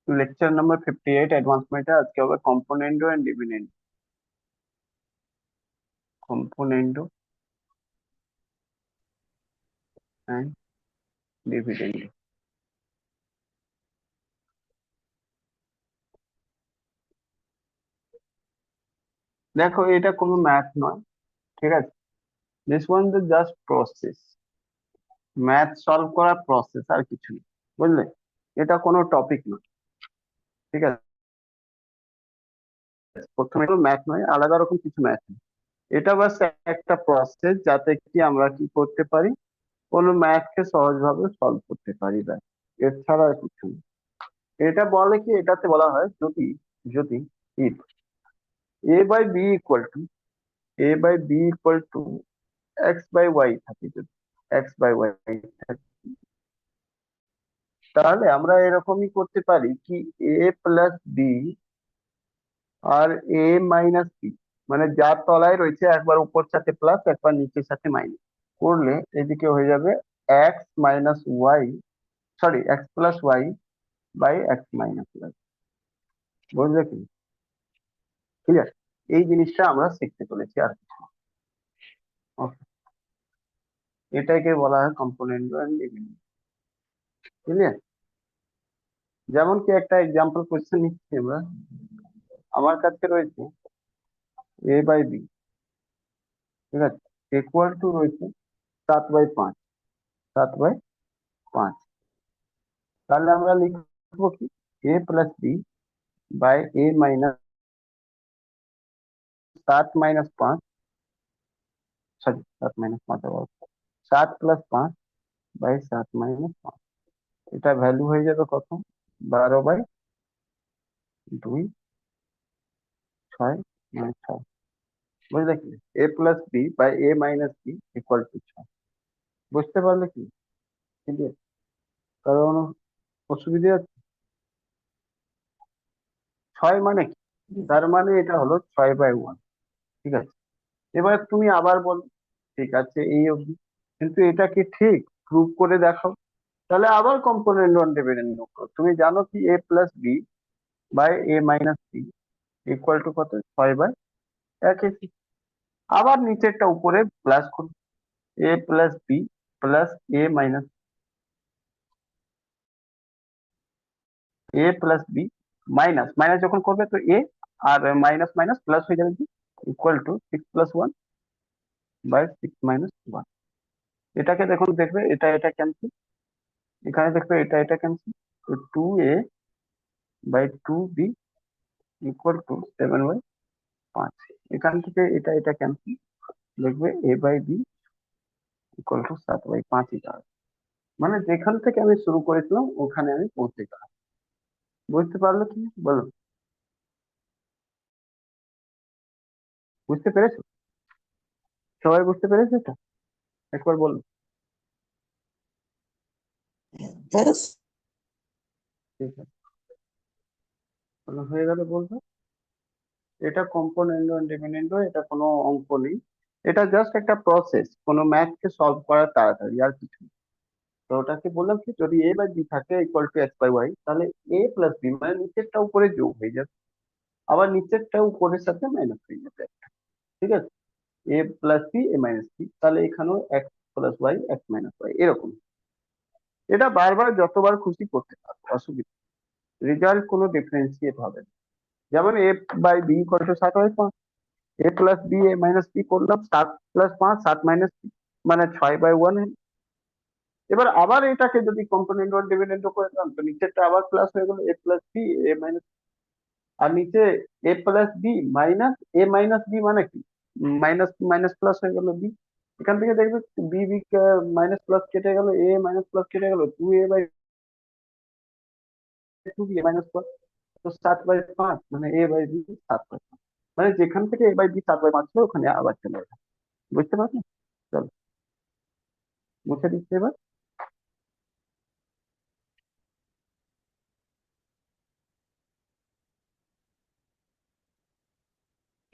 Lecture number 58 অ্যাডভান্সমেন্টে আজকে হবে componendo and dividendo. Componendo and dividendo. দেখো, এটা কোনো ম্যাথ নয়, ঠিক আছে? This one the just process, math solve করার প্রসেস, আর কিছু না, বুঝলে? এটা কোনো টপিক নয়, ঠিক আছে? প্রথমে ম্যাথ নয়, আলাদা রকম কিছু ম্যাথ নয়। এটা বাস একটা প্রসেস যাতে কি আমরা কি করতে পারি, কোনো ম্যাথকে সহজভাবে সলভ করতে পারি, ব্যাস। এছাড়া আর কিছু না। এটা বলে কি, এটাতে বলা হয় যদি যদি if a by b x by y থাকে, যদি x by y থাকে, তাহলে আমরা এরকমই করতে পারি কি, a প্লাস বি আর a মাইনাস বি, মানে যার তলায় রয়েছে একবার উপর সাথে প্লাস একবার নিচের সাথে মাইনাস করলে এদিকে হয়ে যাবে X minus Y, sorry X plus Y by X minus Y. বুঝলে কি? ক্লিয়ার? এই জিনিসটা আমরা শিখতে চলেছি আর কিছু না। Okay, এটাকে বলা হয় কম্পোনেন্ট এন্ড ডিভিডেন্ড। ক্লিয়ার? যেমন কি একটা এক্সাম্পল কোশ্চেন নিচ্ছি আমরা। আমার কাছে রয়েছে a/b, ঠিক আছে, ইকুয়াল টু রয়েছে 7/5, 7/5। তাহলে আমরা লিখবো কি, a plus B by a minus 7 - 5, sorry 7 - 5 আবার 7 + 5 বাই 7 - 5। এটা ভ্যালু হয়ে যাবে কত? 12/2, 6 - 6। বুঝলে কি? a plus B by a minus B equal to 6। বুঝতে পারলে কি? ঠিক আছে? কারণ অসুবিধা আছে? 6 মানে কি? তার মানে এটা হলো 6/1, ঠিক আছে? এবার তুমি আবার বল, ঠিক আছে এই অবধি, কিন্তু এটা কি ঠিক? প্রুভ করে দেখাও। তাহলে আবার কম্পোনেন্ট ওয়ান ডিভিডেন্ড করো। তুমি জানো কি a plus B by a minus B equal to কত? 6/1। আবার নিচেরটা উপরে প্লাস করো, a plus B plus a minus B minus minus যখন করবে তো a, আর মাইনাস মাইনাস প্লাস হয়ে যাবে কি, ইকুয়াল টু 6+1/6 - 1। এটাকে দেখুন, দেখবে এটা এটা ক্যান্সেল, এখানে দেখবে এটা এটা ক্যান্সেল, তো 2a/2b ইকুয়াল টু 7/5। এখান থেকে এটা এটা ক্যান্সেল, দেখবে a/b ইকুয়াল টু 7/5 দাঁড়াবে। মানে যেখান থেকে আমি শুরু করেছিলাম ওখানে আমি পৌঁছে গেলাম। বুঝতে পারলে কি? বলো, বুঝতে পেরেছো? সবাই বুঝতে পেরেছো এটা? একবার বলো। Yes. ঠিক আছে, বলো, হয়ে গেলে বলবো। এটা কম্পোনেন্ট ডিপেন্ডেন্ট, এটা কোনো অঙ্ক নেই, এটা জাস্ট একটা প্রসেস কোনো ম্যাথকে সলভ করার, তাড়াতাড়ি, আর কিছু না। তো ওটাকে বললাম কি, যদি a বাই বি থাকে equal to X by Y, তাহলে a প্লাস বি মানে নিচেরটা উপরে যোগ হয়ে যাবে, আবার নিচেরটা উপরের সাথে মাইনাস হয়ে যাবে, ঠিক আছে? A plus B A minus B, তাহলে এখানেও X plus Y X minus Y এরকম। এটা বারবার যতবার খুশি করতে পারবো, অসুবিধা, রেজাল্ট কোনো ডিফারেন্সিয়েট হবে না। যেমন a by B equal to 7/5, A plus B A minus B করলাম, 7 + 5 7 - 3, মানে 6/1। এবার আবার এটাকে যদি কম্পোনেন্ট ওয়ান ডিভিডেন্ড করে দিলাম, তো নিচেরটা আবার প্লাস হয়ে গেল, এ প্লাস বি এ মাইনাস, আর নিচে এ প্লাস বি মাইনাস এ মাইনাস বি, মানে কি, মাইনাস মাইনাস প্লাস হয়ে গেল বি। এখান থেকে দেখবে বি বি মাইনাস প্লাস কেটে গেল, এ মাইনাস প্লাস কেটে গেল, 2a/2b মাইনাস প্লাস, তো 7/5, মানে a/b 7/5। মানে যেখান থেকে a/b 7/5 ছিল ওখানে আবার চলে যাবে। বুঝতে পারছো? চলো, মুছে দিচ্ছি এবার।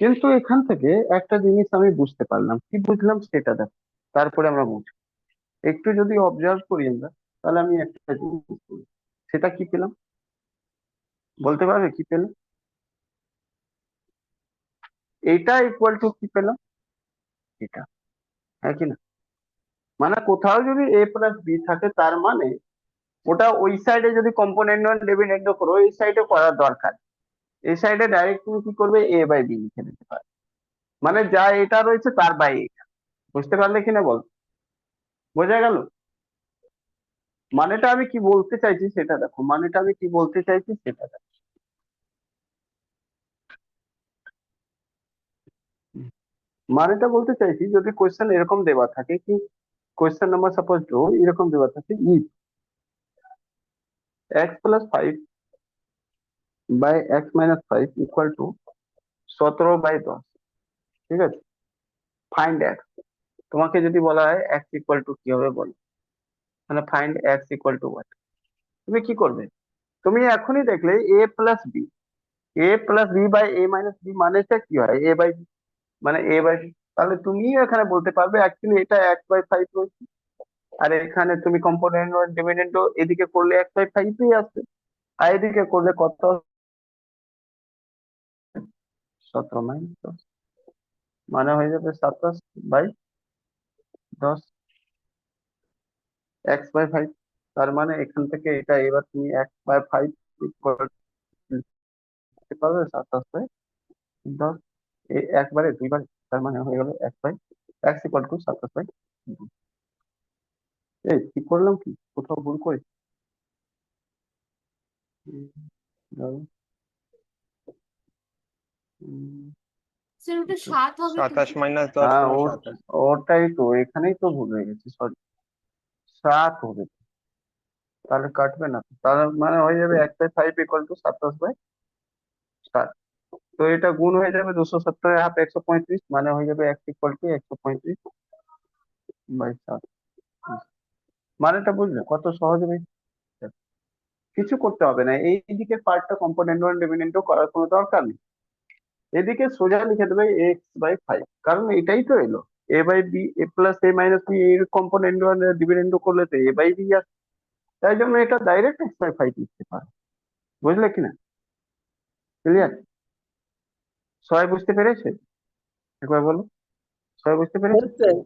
কিন্তু এখান থেকে একটা জিনিস আমি বুঝতে পারলাম, কি বুঝলাম সেটা দেখো, তারপরে আমরা বুঝবো। একটু যদি অবজার্ভ করি আমরা, তাহলে আমি একটা জিনিস বুঝবো। সেটা কি পেলাম? বলতে পারবে কি পেলে? এইটা ইকুয়াল টু কি পেলাম? এটা, হ্যাঁ কি না? মানে কোথাও যদি a প্লাস বি থাকে তার মানে ওটা ওই সাইডে যদি কম্পোনেন্ট ওয়ান ডিভিডেন্ড করো এই সাইডে করার দরকার, এই সাইডে ডাইরেক্ট তুমি কি করবে, a বাই বি লিখে দিতে পারবে। মানে যা এটা রয়েছে তার বাই এটা। বুঝতে পারলে কিনা বল? বোঝা গেল? মানেটা আমি কি বলতে চাইছি সেটা দেখো, মানেটা আমি কি বলতে চাইছি সেটা দেখো। মানেটা বলতে চাইছি যদি কোয়েশ্চেন এরকম দেওয়া থাকে কি, কোয়েশ্চেন নাম্বার সাপোজ এরকম দেওয়া থাকে if x+5 by x-5 equal to 17/10, ঠিক আছে? Find x. তোমাকে যদি বলা হয় এক্স ইকুয়াল টু কি হবে বলো, মানে find X equal to what, তুমি কি করবে? তুমি এখনই দেখলে a plus B by a-b মানেটা কি হয়, a বাই বি, মানে a বাই বি। তাহলে তুমি এখানে বলতে পারবে অ্যাকচুয়ালি এটা x/5 রয়েছে, আর এখানে তুমি কম্পোনেন্ট ওয়ান ডিভিডেন্ড এদিকে করলে x/5ই আসবে, আর এদিকে করলে কত, 17/10, মানে হয়ে যাবে 27/10 x/5। তার মানে এখান থেকে এটা এবার তুমি x/5 লিখতে পারবে 27/10, একবারে দুইবার, তার মানে হয়ে গেল x/27/2। এই কি করলাম, কি কোথাও ভুল করি? উম, ধরো, স্যার ওটা 7 হবে তো? 27 - 10 হ্যাঁ সমান ও, 27। ওটাই তো, এখানেই তো ভুল হয়ে গেছে, সরি। 7 হবে, তাহলে কাটবে না তো। তার মানে হয়ে যাবে 1/5 ইকুয়াল টু 27/7। তো এটা গুণ হয়ে যাবে 270 হাফ 135, মানে হয়ে যাবে x ইকুয়াল টু 135/7। মানেটা বুঝলে কত সহজে ভাই? কিছু করতে হবে না, এই দিকের পার্টটা কম্পোনেন্ট ওয়ান ডিভিডেন্ড করার কোনো দরকার নেই। এদিকে সোজা লিখে দেবে x/5, কারণ এটাই তো এলো, a বাই বি, a+a-b এর কম্পোনেন্ট ওয়ান ডিভিডেন্ড করলে তো a বাই বি আসে, তাই জন্য এটা ডাইরেক্ট x/5 লিখতে পারো। বুঝলে কিনা? ক্লিয়ার? সবাই বুঝতে পেরেছে? একবার বলো, সবাই বুঝতে পেরেছে? স্যার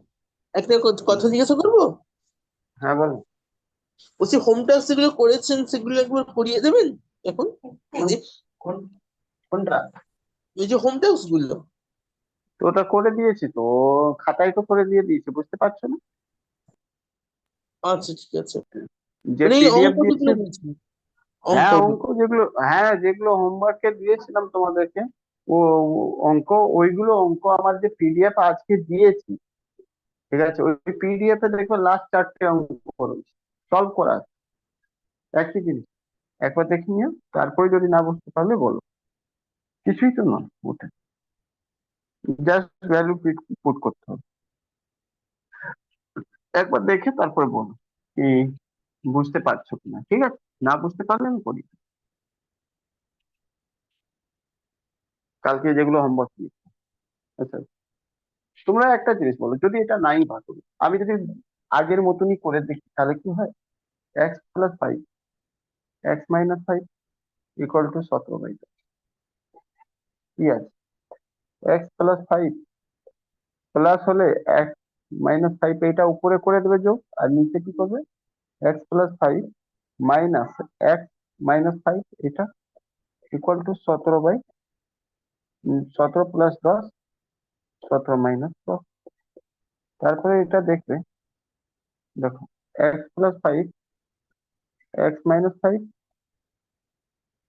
একটা কথা জিজ্ঞাসা করবো? হ্যাঁ বলো। বলছি হোম টাস্ক যেগুলো করেছেন সেগুলো একবার করিয়ে দেবেন এখন, এই যে কোন কোনটা? এই যে হোম টাস্ক গুলো। তো ওটা করে দিয়েছি তো, খাতায় তো করে দিয়ে দিয়েছি, বুঝতে পারছো না? আচ্ছা ঠিক আছে, যে মানে এই পিডিএফ অঙ্ক দিয়েছি, যেগুলো বলছি, হ্যাঁ অঙ্কগুলো। অঙ্ক যেগুলো, হ্যাঁ যেগুলো হোমওয়ার্কে দিয়েছিলাম তোমাদেরকে, ও অঙ্ক, ওইগুলো অঙ্ক আমার যে পিডিএফ আজকে দিয়েছি, ঠিক আছে, ওই পিডিএফ এ দেখবে লাস্ট 4টে অঙ্ক রয়েছে, সলভ করা আছে, একই জিনিস। একবার দেখে নিও, তারপরে যদি না বুঝতে পারলে বলো, কিছুই তো নয় ওটা, জাস্ট ভ্যালু পুট করতে হবে। একবার দেখে তারপরে বলো কি বুঝতে পারছো কিনা, ঠিক আছে? না বুঝতে পারলে আমি করি, কালকে যেগুলো হোমওয়ার্ক দিয়েছি। আচ্ছা, তোমরা একটা জিনিস বলো, যদি এটা নাই ভালো, আমি যদি আগের মতনই করে দেখি তাহলে কি হয়, x+5 x-5 ইকুয়াল টু 17/10, কি আছে? x+5 প্লাস হলে x-5, এটা উপরে করে দেবে যোগ, আর নিচে কি করবে, x+5 মাইনাস x-5, এটা ইকুয়াল টু 17/17 + 10, 17 - 10। তারপরে এটা দেখবে, দেখো x+5 x-5,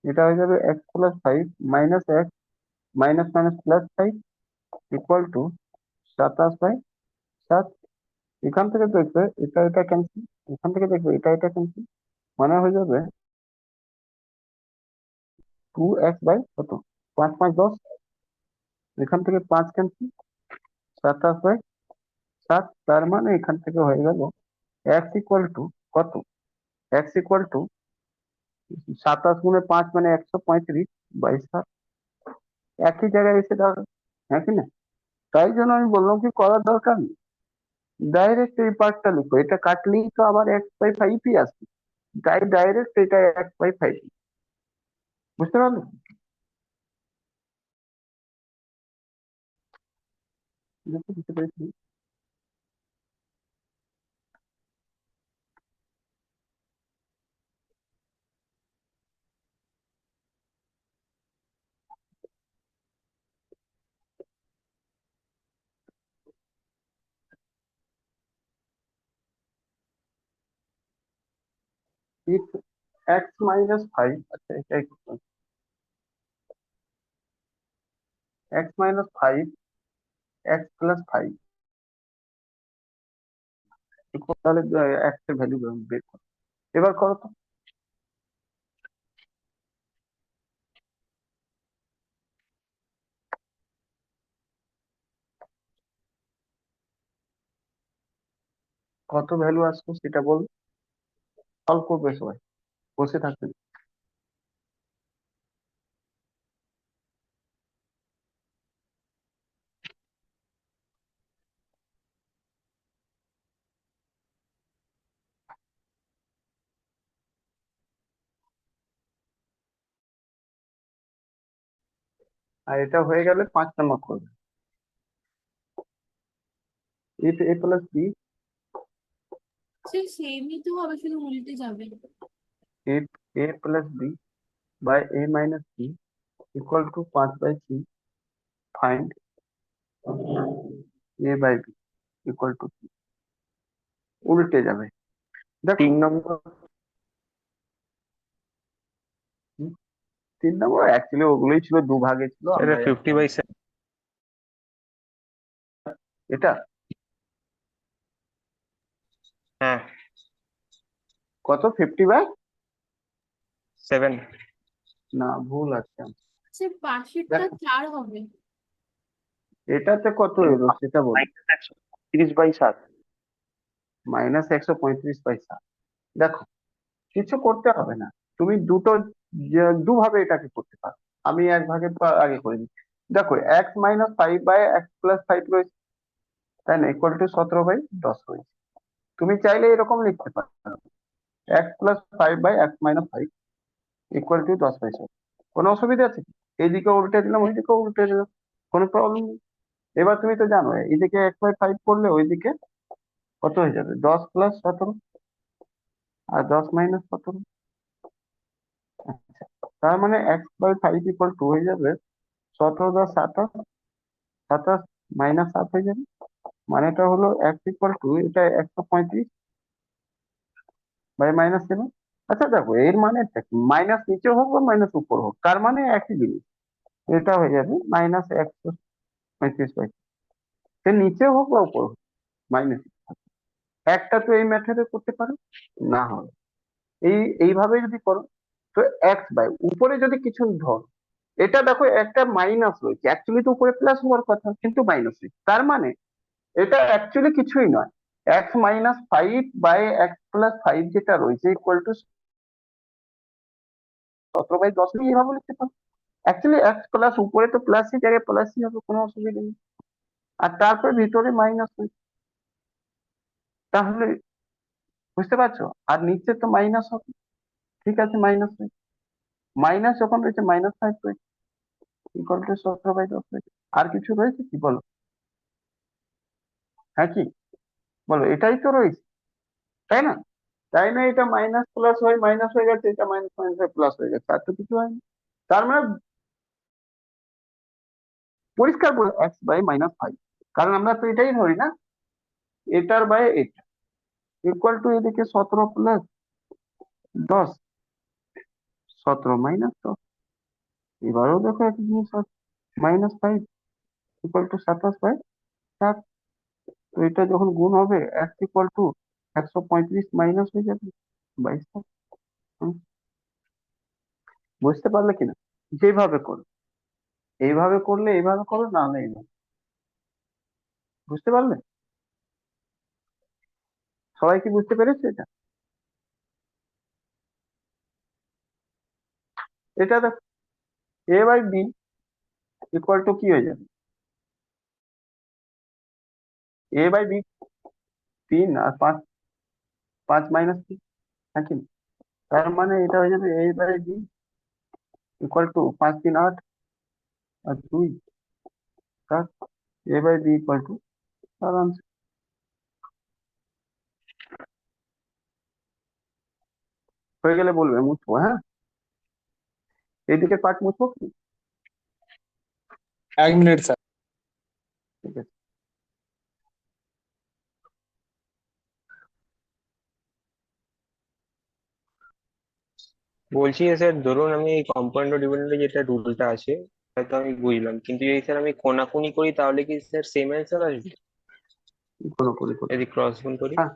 এটা হয়ে যাবে x+5 minus x minus minus +5 equal to 27/7। এখান থেকে দেখবে এটা এটা ক্যান্সেল, এখান থেকে দেখবে এটা এটা ক্যান্সেল, মানে হয়ে যাবে 2x/কত, 5×5 = 10, এখান থেকে 5 ক্যান্সেল, 27/7। তার মানে এখান থেকে হয়ে গেল x ইকুয়াল টু কত, x ইকুয়াল টু 27 × 5 মানে 135/7, একই জায়গায় এসে দাঁড়াবে, হ্যাঁ কি না? তাই জন্য আমি বললাম কি করার দরকার নেই, ডাইরেক্ট এই পার্টটা লিখো, এটা কাটলেই তো আমার x/5ই আসবে, তাই ডাইরেক্ট এটা x/5। বুঝতে পারলে? বুঝতে পেরেছি। if x minus 5, আচ্ছা এটাই x minus 5 x plus 5 তাহলে x এর ভ্যালু বের করো। এবার করো তো। কত ভ্যালু আসছে সেটা বল। সলভ করবে সবাই, বসে থাকবে না। আর এটা হয়ে গেলে 5 নম্বর করবে। if a plus b, সে সেমই তো হবে, শুধু উল্টে যাবে। if a plus b by a minus b equal to 5/3, find a by b equal to 3। উল্টে যাবে। দেখো 3 নম্বর, 3 নম্বর অ্যাকচুয়ালি ওগুলোই ছিল, দুভাগে ছিল। এটা আমরা 50/7। এটা হ্যাঁ, কত 50/7? 7। না, ভুল আছে। সে পাশেরটা 4 হবে। এটাতে কত এলো সেটা বল। -135/7। -135/7। দেখো কিছু করতে হবে না, তুমি দুভাবে এটাকে করতে পারো। আমি এক ভাগে আগে করে দিচ্ছি। দেখো x-5/x+5 রয়েছে, তাই না, ইকুয়াল টু 17/10 রয়েছে। তুমি চাইলে এরকম লিখতে পারো, x+5/x-5 ইকুয়াল টু 10/7। কোনো অসুবিধা আছে কি? এইদিকে উল্টে দিলাম, ওইদিকে উল্টে দিলাম, কোনো প্রবলেম নেই। এবার তুমি তো জানো এইদিকে x/5 করলে ওইদিকে কত হয়ে যাবে, 10 + 17 আর 10 - 17। আচ্ছা, তার মানে x/5 ইকুয়াল টু হয়ে যাবে 17 + 27, 27 - 7 হয়ে যাবে। মানেটা হলো x ইকুয়াল টু এটা 135/-7। আচ্ছা দেখো এর মানে মাইনাস নিচে হোক বা মাইনাস উপর হোক, তার মানে একই জিনিস। এটা হয়ে যাবে -135/, সে নিচে হোক বা উপর হোক মাইনাস। একটা তো এই মেথডে করতে পারো, না হয় এইভাবে যদি করো তো উপরে যদি কিছু ধর, এটা দেখো একটা মাইনাস রয়েছে, অ্যাকচুয়ালি তো উপরে প্লাস হওয়ার কথা কিন্তু মাইনাস রয়েছে, তার মানে এটা অ্যাকচুয়ালি কিছুই নয়। x-5/x+5 যেটা রয়েছে ইকুয়াল টু 17/10 এইভাবে লিখতে পারো। অ্যাকচুয়ালি x প্লাস উপরে তো প্লাসই, জায়গায় প্লাসই হবে, কোনো অসুবিধা নেই। আর তারপর ভিতরে মাইনাস রয়েছে, তাহলে বুঝতে পারছো, আর নিচে তো মাইনাস হবে। ঠিক আছে, মাইনাস রয়েছে, মাইনাস যখন রয়েছে -5 রয়েছে ইকুয়াল টু 17/10 রয়েছে। আর কিছু রয়েছে কি বলো? হ্যাঁ কি বলো, এটাই তো রয়েছে, তাই না? তাই না, এটা মাইনাস প্লাস হয় মাইনাস হয়ে গেছে, এটা মাইনাস মাইনাস হয়ে প্লাস হয়ে গেছে, আর তো কিছু হয়নি। তার মানে পরিষ্কার বলে x/-5, কারণ আমরা তো এটাই ধরি না, এটার বাই এটা ইকুয়াল টু এদিকে 17 + 10, 17 - 10। এবারও দেখো একই জিনিস আছে, -5 ইকুয়াল টু 27/7। তো এটা যখন গুণ হবে x ইকুয়াল টু 135 মাইনাস হয়ে যাবে 22। বুঝতে পারলে কিনা? যেভাবে করো, এইভাবে করলে এইভাবে করো, না হলে এইভাবে। বুঝতে পারলে? সবাই কি বুঝতে পেরেছে এটা? এটা দেখো a/b ইকুয়াল টু কি হয়ে যাবে, a/b 3 আর 5, 5 - 3 নাকি? তার মানে এটা হয়ে যাবে a/b ইকুয়াল টু 5 3 8 আর 2 4, a by B equal to, আরামসে হয়ে গেলে বলবে মুছবো। হ্যাঁ, এইদিকে পার্ট মুছবো কি? 1 মিনিট স্যার। ঠিক আছে। বলছি যে স্যার ধরুন আমি এই কম্পাউন্ড ডিপেন্ডেন্ট যেটা রুলটা আছে হয়তো আমি বুঝলাম, কিন্তু যদি স্যার আমি কোনাকুনি করি তাহলে কি স্যার সেম অ্যান্সার আসবে কোনো করে করে যদি ক্রস গুণ করি? হ্যাঁ,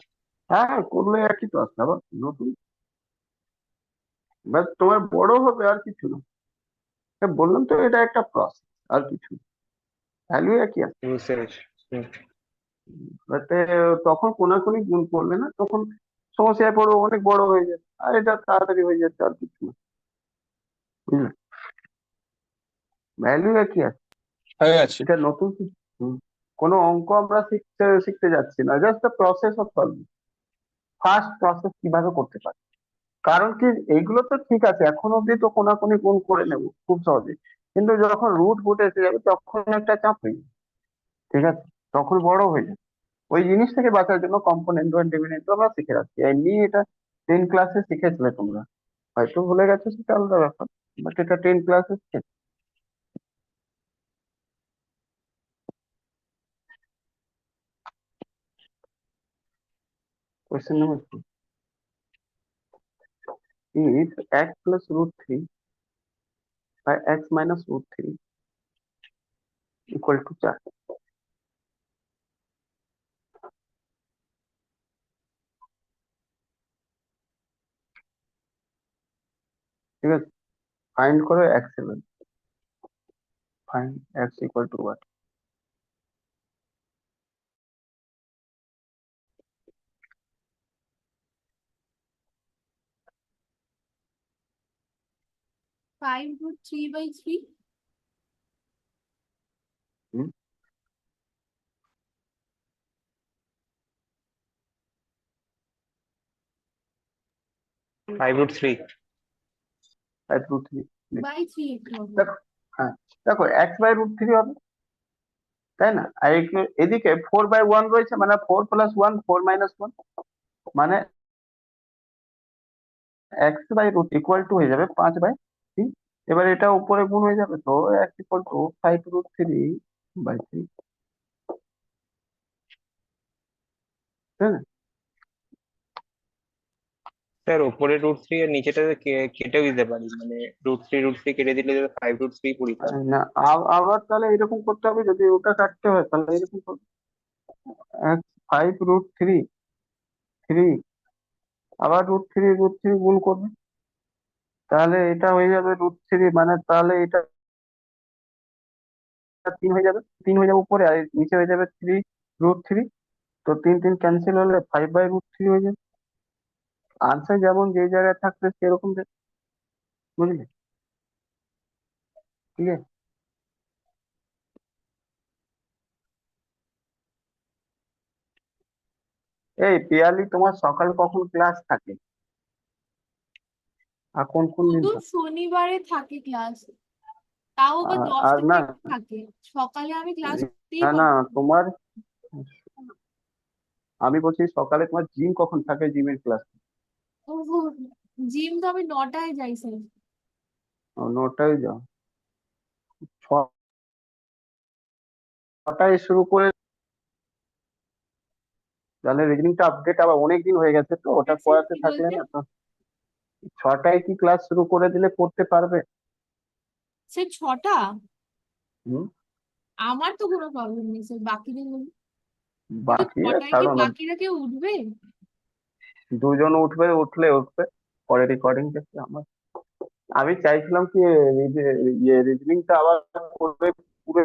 হ্যাঁ করলে একই তো আসবে, আবার নতুন, বাট তোমার বড় হবে আর কিছু না। বললাম তো এটা একটা প্রসেস, আর কিছু ভ্যালু একই আছে। বুঝতে পেরেছি। হুম। বাট তখন কোনাকুনি গুণ করলে না, তখন সমস্যায় পড়বে, অনেক বড় হয়ে যাবে, আর এটা তাড়াতাড়ি হয়ে যাচ্ছে, আর কিছু না, বুঝলে? ভ্যালু একই আছে, হয়ে গেছে। এটা নতুন কিছু। কোনো অঙ্ক আমরা শিখতে শিখতে যাচ্ছি না, just the process of solving, first process কিভাবে করতে পারি। কারণ কি, এইগুলো তো ঠিক আছে, এখন অব্দি তো কোনাকুনি গুণ করে নেব খুব সহজে, কিন্তু যখন রুট ফুট এসে যাবে তখন একটা চাপ হয়ে যাবে, ঠিক আছে, তখন বড় হয়ে যাবে। ওই জিনিস থেকে বাঁচার জন্য কম্পোনেন্ট ওয়ান ডিভিডেন্ড আমরা শিখে রাখছি, এমনি এটা 10 ক্লাসে শিখেছিলে তোমরা, হয়তো ভুলে গেছো সেটা আলাদা ব্যাপার, বাট এটা 10 ক্লাসে শিখেছি। Question number 2, if x plus root 3 by x minus root 3 equal to 4, ঠিক আছে, ফাইন্ড করো x এর value, find x equal to what? 5 root 3/3. Hmm? Five root three. 5 root 3 by 3 একটু হবে। দেখো, হ্যাঁ দেখো, x by root 3 হবে, তাই না? আর এদিকে 4/1 রয়েছে, মানে 4 plus 1 4 minus 1, মানে x by root equal to হয়ে যাবে 5/3। এবার এটা উপরে গুণ হয়ে যাবে, তো x equal to 5 root 3/3, তাই না? স্যার ওপরে রুট থ্রি আর নিচেটা কেটেও দিতে পারি, মানে রুট থ্রি কেটে দিলে ফাইভ রুট থ্রি পড়ি। না, আবার তাহলে এরকম করতে হবে, যদি ওটা কাটতে হয় তাহলে এরকম করবে, 5 root 3 আবার রুট থ্রি গুণ করবে, তাহলে এটা হয়ে যাবে √3, মানে তাহলে এটা 3 হয়ে যাবে, 3 হয়ে যাবে উপরে, আর নিচে হয়ে যাবে 3 √3, তো 3 3 ক্যান্সেল হলে 5/√3 হয়ে যাবে। আনসার যেমন যে জায়গায় থাকবে সেরকম দেবে, বুঝলে? ঠিক আছে। এই পিয়ালি, তোমার সকাল কখন ক্লাস থাকে, আর কোন কোন দিন শুধু থাকে? শনিবারে থাকে ক্লাস, তাও আবার আর 10টা না, থেকে থাকে। সকালে আমি ক্লাস করতেই না না, পারি না। তোমার, আমি বলছি সকালে তোমার জিম কখন থাকে, জিমের ক্লাস? ওহো, জিম তো আমি 9টায় যাই স্যার। 9টায় যাও, 6টায় শুরু করে, তাহলে রিজনিংটা আপডেট আবার অনেক দিন হয়ে গেছে, তো ওটা স্যার করাতে কি থাকলে বলছেন? না তো, 6টায় কি ক্লাস শুরু করে দিলে পড়তে পারবে? স্যার 6টা? হুম, আমার তো কোনো প্রবলেম নেই স্যার, বাকিদের বলুন। কিন্তু বাকিরা 6টায় কি ছাড়ো না, বাকিরা কেউ উঠবে? দুজন উঠবে, উঠলে উঠবে, পরে রেকর্ডিং দেখে আমার, আমি চাইছিলাম কি, এই যে ইয়ে রিজনিংটা আবার করে পুরো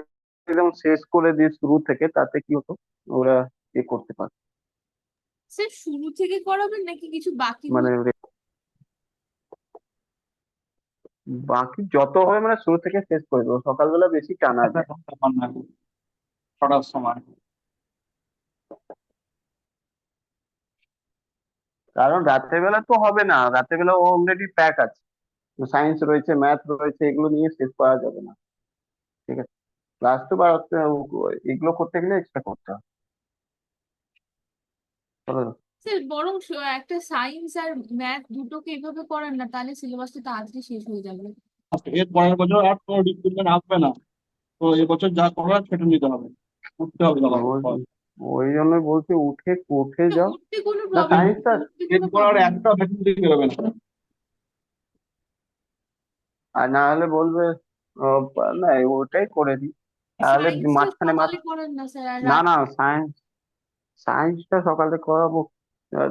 একদম শেষ করে দিয়ে শুরু থেকে, তাতে কি হতো, ওরা করতে পারে, স্যার শুরু থেকে করাবেন নাকি কিছু বাকি মানে বাকি যত হবে, মানে শুরু থেকে শেষ করে দেবো, সকালবেলা বেশি টানা যায়। 6টার সময়। কারণ রাতের বেলা তো হবে না, রাতের বেলা ও অলরেডি প্যাক আছে, সায়েন্স রয়েছে, ম্যাথ রয়েছে, এগুলো নিয়ে শেষ করা যাবে না। ঠিক আছে, ক্লাস তো বাড়াতে এগুলো করতে গেলে এক্সট্রা করতে হবে। চলো। স্যার বরং একটা সায়েন্স আর ম্যাথ দুটোকে এভাবে করান না, তাহলে সিলেবাসটা তাড়াতাড়ি শেষ হয়ে যাবে। এর পরের বছর আর কোনো রিক্রুটমেন্ট আসবে না, তো এবছর যা করার সেটা নিতে হবে, উঠতে হবে দাদা। ওই ওই জন্যই বলছি উঠে উঠে না, যাও। উঠতে কোনো না প্রবলেম সায়েন্সটা উঠতে কোনো এরপর আর প্রবলেম একটা ভ্যাকেন্সি বেরোবে না। আর না হলে বলবে না ওটাই করে দিই, তাহলে সায়েন্সটা মাঝখানে সকালে করেন না স্যার, আর না রাত না সায়েন্সটা সকালে করাবো,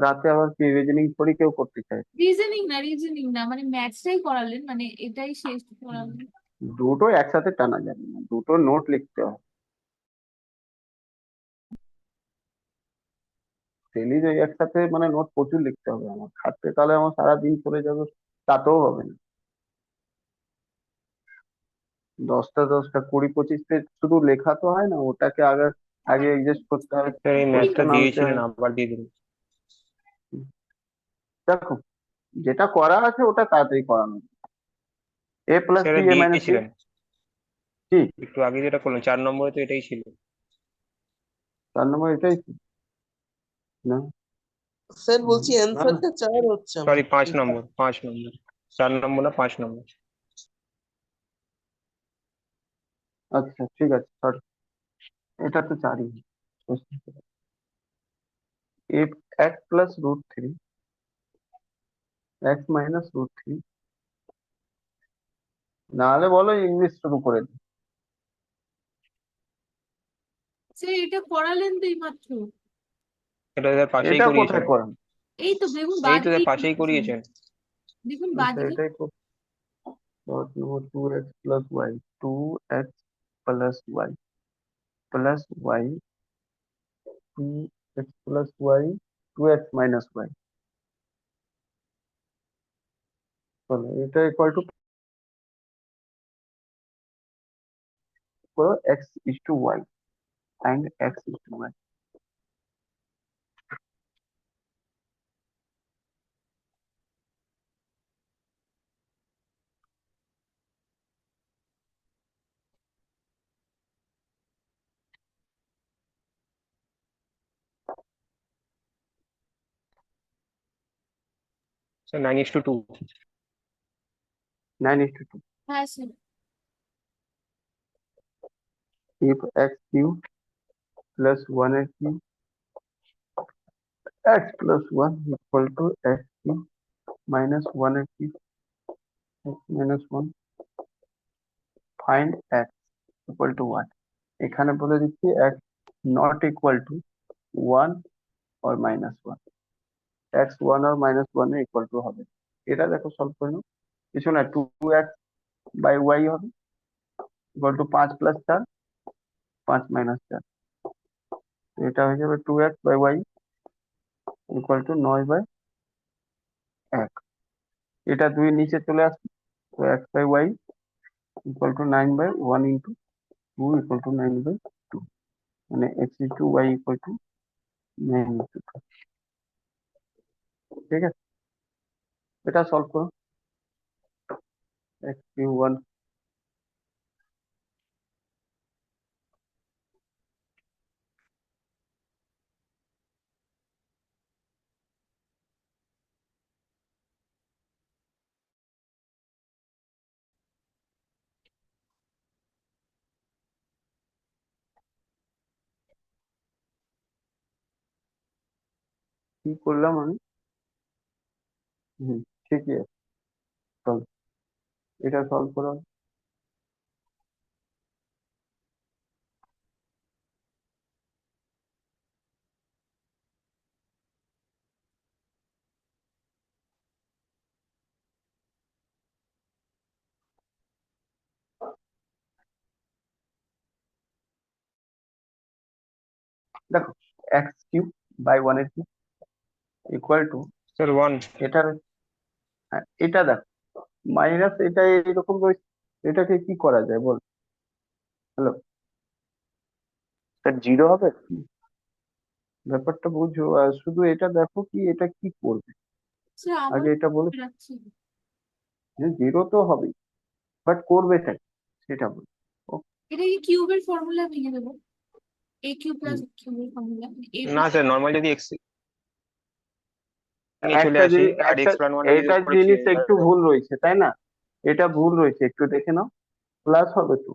রাতে আবার কি রিজনিং থোড়ি কেউ করতে চায়। রিজনিং না মানে ম্যাথসটাই করালেন, মানে এটাই শেষ করালেন। দুটো একসাথে টানা যাবে না, দুটো নোট লিখতে হবে। ডেলি ওই একসাথে মানে নোট প্রচুর লিখতে হবে আমার, খাটতে তাহলে আমার সারা দিন চলে যাবে, তাতেও হবে না। 10টা 10টা 20 25 পেজ শুধু লেখা তো হয় না, ওটাকে আগে আগে এডজাস্ট করতে হবে, স্যার এই ম্যাথটা কোশ্চেন আনতে দিয়েছিলেন হয়। আবার দিয়ে দিন। দেখো, যেটা করা আছে ওটা তাড়াতাড়ি করানো, এ plus sir B A minus B. দিয়েছিলেন কি একটু আগে যেটা করলেন 4 নম্বরে তো এটাই ছিল। 4 নম্বর এটাই তো? না স্যার বলছি না না, অ্যান্সারটা 4 হচ্ছে আমার। সরি 5 নম্বর, 5 নম্বর, 4 নম্বর না 5 নম্বর। আচ্ছা ঠিক আছে সরি, এটা তো 4ই। F X plus √3 X minus √3, নাহলে বলো ইংলিশ শুরু করে দিই। স্যার এটা করালেন তো এইমাত্র। এটা স্যার পাশেই এটা করিয়েছেন। কোথায় করান? এই তো দেখুন এই বাদ তো স্যার দিয়ে পাশেই করেছেন। করিয়েছেন। দেখুন আচ্ছা বাদিকে। এটাই ডট নেবো 2x plus Y, 2x plus Y plus Y, 2x plus Y, 2x minus Y. চলো এটা ইকুয়াল টু করো x/y and x/y। স্যার 9:2। 9:2। হ্যাঁ sir. if x cube plus 1 এর cube x plus 1 equal two x cube minus 1 এর cube x minus 1, find x equal two 1। এখানে বলে দিচ্ছি x not equal to 1 or -1, x 1 or -1 A equal to হবে। এটা দেখো solve করে নাও, কিছু না 2x বাই ওয়াই হবে ইকুয়াল টু 5 প্লাস 4, 5 মাইনাস 4। এটা হয়ে যাবে 2x by Y equal to 9/1। এটা 2 নিচে চলে আসবে, তো x by Y equal to 9/1 into 2 equal to 9/2, মানে x/y ইকুয়াল টু 9/2। ঠিক আছে, এটা সলভ করো। x/1 কি করলাম আমি? হুম, ঠিকই আছে, চল এটা সলভ করো। দেখো x³ বাই 1 এর কিউব ইকুয়াল টু স্যার 1। এটার, এটা দেখো মাইনাস এটা এরকম রয়েছে, এটাকে কি করা যায় বল? হ্যালো, স্যার 0 হবে। ব্যাপারটা বুঝো, আর শুধু এটা দেখো কি এটা কি করবে, স্যার আমার আগে এটা বলো। রাখছি। জিরো তো হবেই, বাট করবেটা কি? সেটা বল। এটা কি কিউবের ফর্মুলা ভেঙে দেবো? এ কিউব প্লাস কিউবের ফর্মুলা এ না স্যার, নর্মাল যদি এক্স নিয়ে চলে একটা আসে জিনিস আর একটা এক্স প্লাস ওয়ান এইটার করে জিনিস একটু ভুল রয়েছে, তাই না? এটা ভুল রয়েছে, একটু দেখে নাও। প্লাস হবে তো,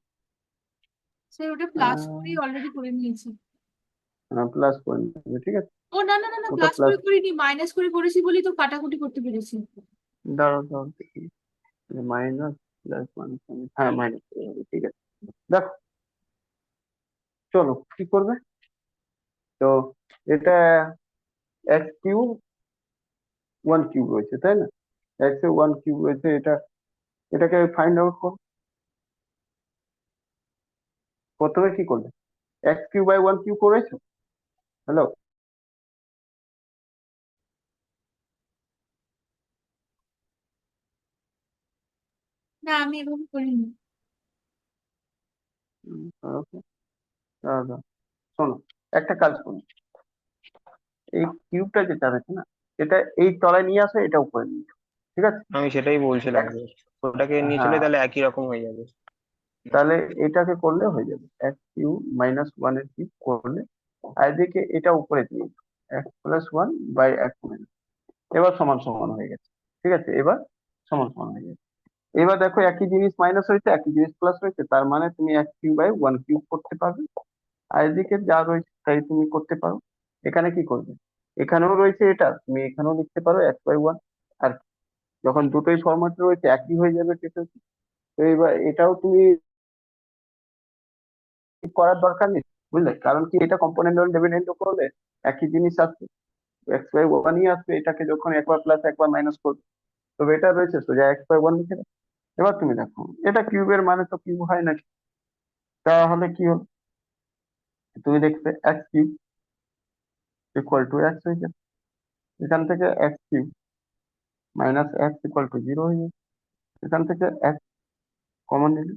স্যার ওটা প্লাস করেই অলরেডি করে নিয়েছি। প্লাস করে নেবে, ঠিক আছে। ও না না না না, ওটা প্লাস প্লাস, করে করিনি, মাইনাস করে করেছি বলেই তো কাটাকুটি করতে পেরেছি। দাঁড়াও দাঁড়াও দেখি, মাইনাস প্লাস ওয়ান, হ্যাঁ মাইনাস করে হবে, ঠিক আছে। দেখো, চলো কি করবে, তো এটা এক্স কিউব ওয়ান কিউব রয়েছে, তাই না? এক্স এ ওয়ান কিউব রয়েছে, এটাকে ফাইন্ড আউট করো। প্রথমে কি করবে, X cube by one cube করেছো। হ্যালো, না আমি এভাবে করিনি। ওকে, দাঁড়াও, শোনো, একটা কাজ করো, এই কিউবটা যেটা রয়েছে না, এটা এই তলায় নিয়ে আসো, এটা উপরে নিয়ে যাও, ঠিক আছে। আমি সেটাই বলছিলাম এক- যে ওটাকে নিয়ে চলে হ্যাঁ, তাহলে একই রকম হয়ে যাবে। তাহলে এটাকে করলে হয়ে যাবে, এক্স কিউব মাইনাস ওয়ান এর কিউব করলে, আর এদিকে এটা উপরে দিয়ে X plus one by X minus, এবার সমান সমান হয়ে গেছে, ঠিক আছে, এবার সমান সমান হয়ে গেছে। এবার দেখো একই জিনিস মাইনাস হয়েছে, একই জিনিস প্লাস হয়েছে, তার মানে তুমি X cube by one cube করতে পারবে, আর এদিকে যা রয়েছে তাই তুমি করতে পারো। এখানে কি করবে, এখানেও রয়েছে এটা, তুমি এখানেও লিখতে পারো এক্স বাই ওয়ান, আর যখন দুটোই ফরম্যাট রয়েছে একই হয়ে যাবে সেটা। তো এবার এটাও তুমি করার দরকার নেই, বুঝলে, কারণ কি এটা কম্পোনেন্ট এবং ডিভিডেন্ড করলে একই জিনিস আসবে, এক্স বাই ওয়ানই আসবে, এটাকে যখন একবার প্লাস একবার মাইনাস করবে, তবে এটা রয়েছে সোজা এক্স বাই ওয়ান লিখে দাও। এবার তুমি দেখো, এটা কিউবের মানে তো কিউব হয় নাকি, তাহলে কি হলো, তুমি দেখবে x cube equal to x হয়ে যাবে, এখান থেকে x cube minus x equal two zero হয়ে যাবে, এখান থেকে এক্স কমন নিলে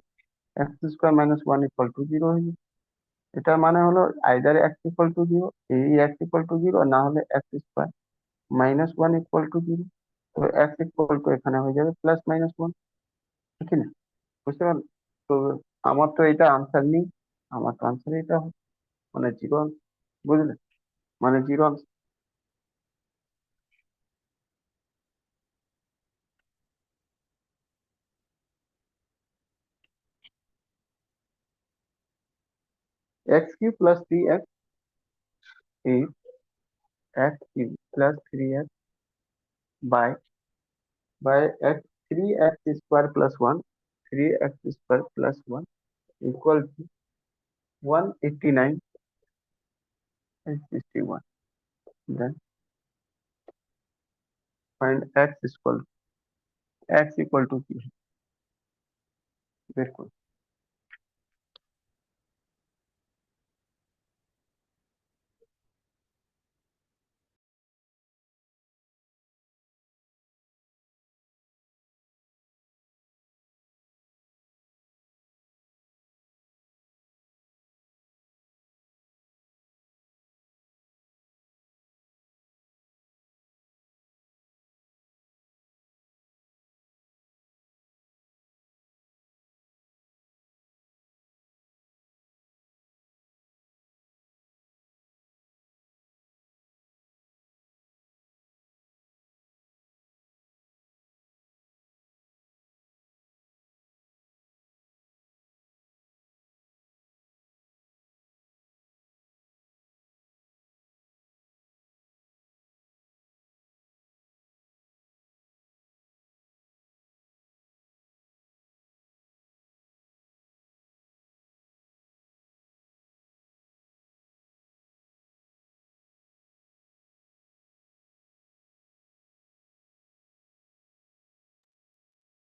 x square minus one equal two zero হয়ে যাবে। এটার মানে হলো either x equal two zero, এই এক্স ইকুয়াল টু জিরো, না হলে x square minus one equal two zero. তো এক্স ইকুয়াল টু এখানে হয়ে যাবে প্লাস মাইনাস ওয়ান, ঠিক না? বুঝতে পারলে? তো আমার তো এটা আনসার নেই, আমার তো আনসার এটা হবে, মানে জিরো, বুঝলে, মানে zero. X cube plus three x is x cube plus 3x by x 3x square plus 1, 3x square plus 1 equal to 189 and 61. Then find x equal to কি, বের করো।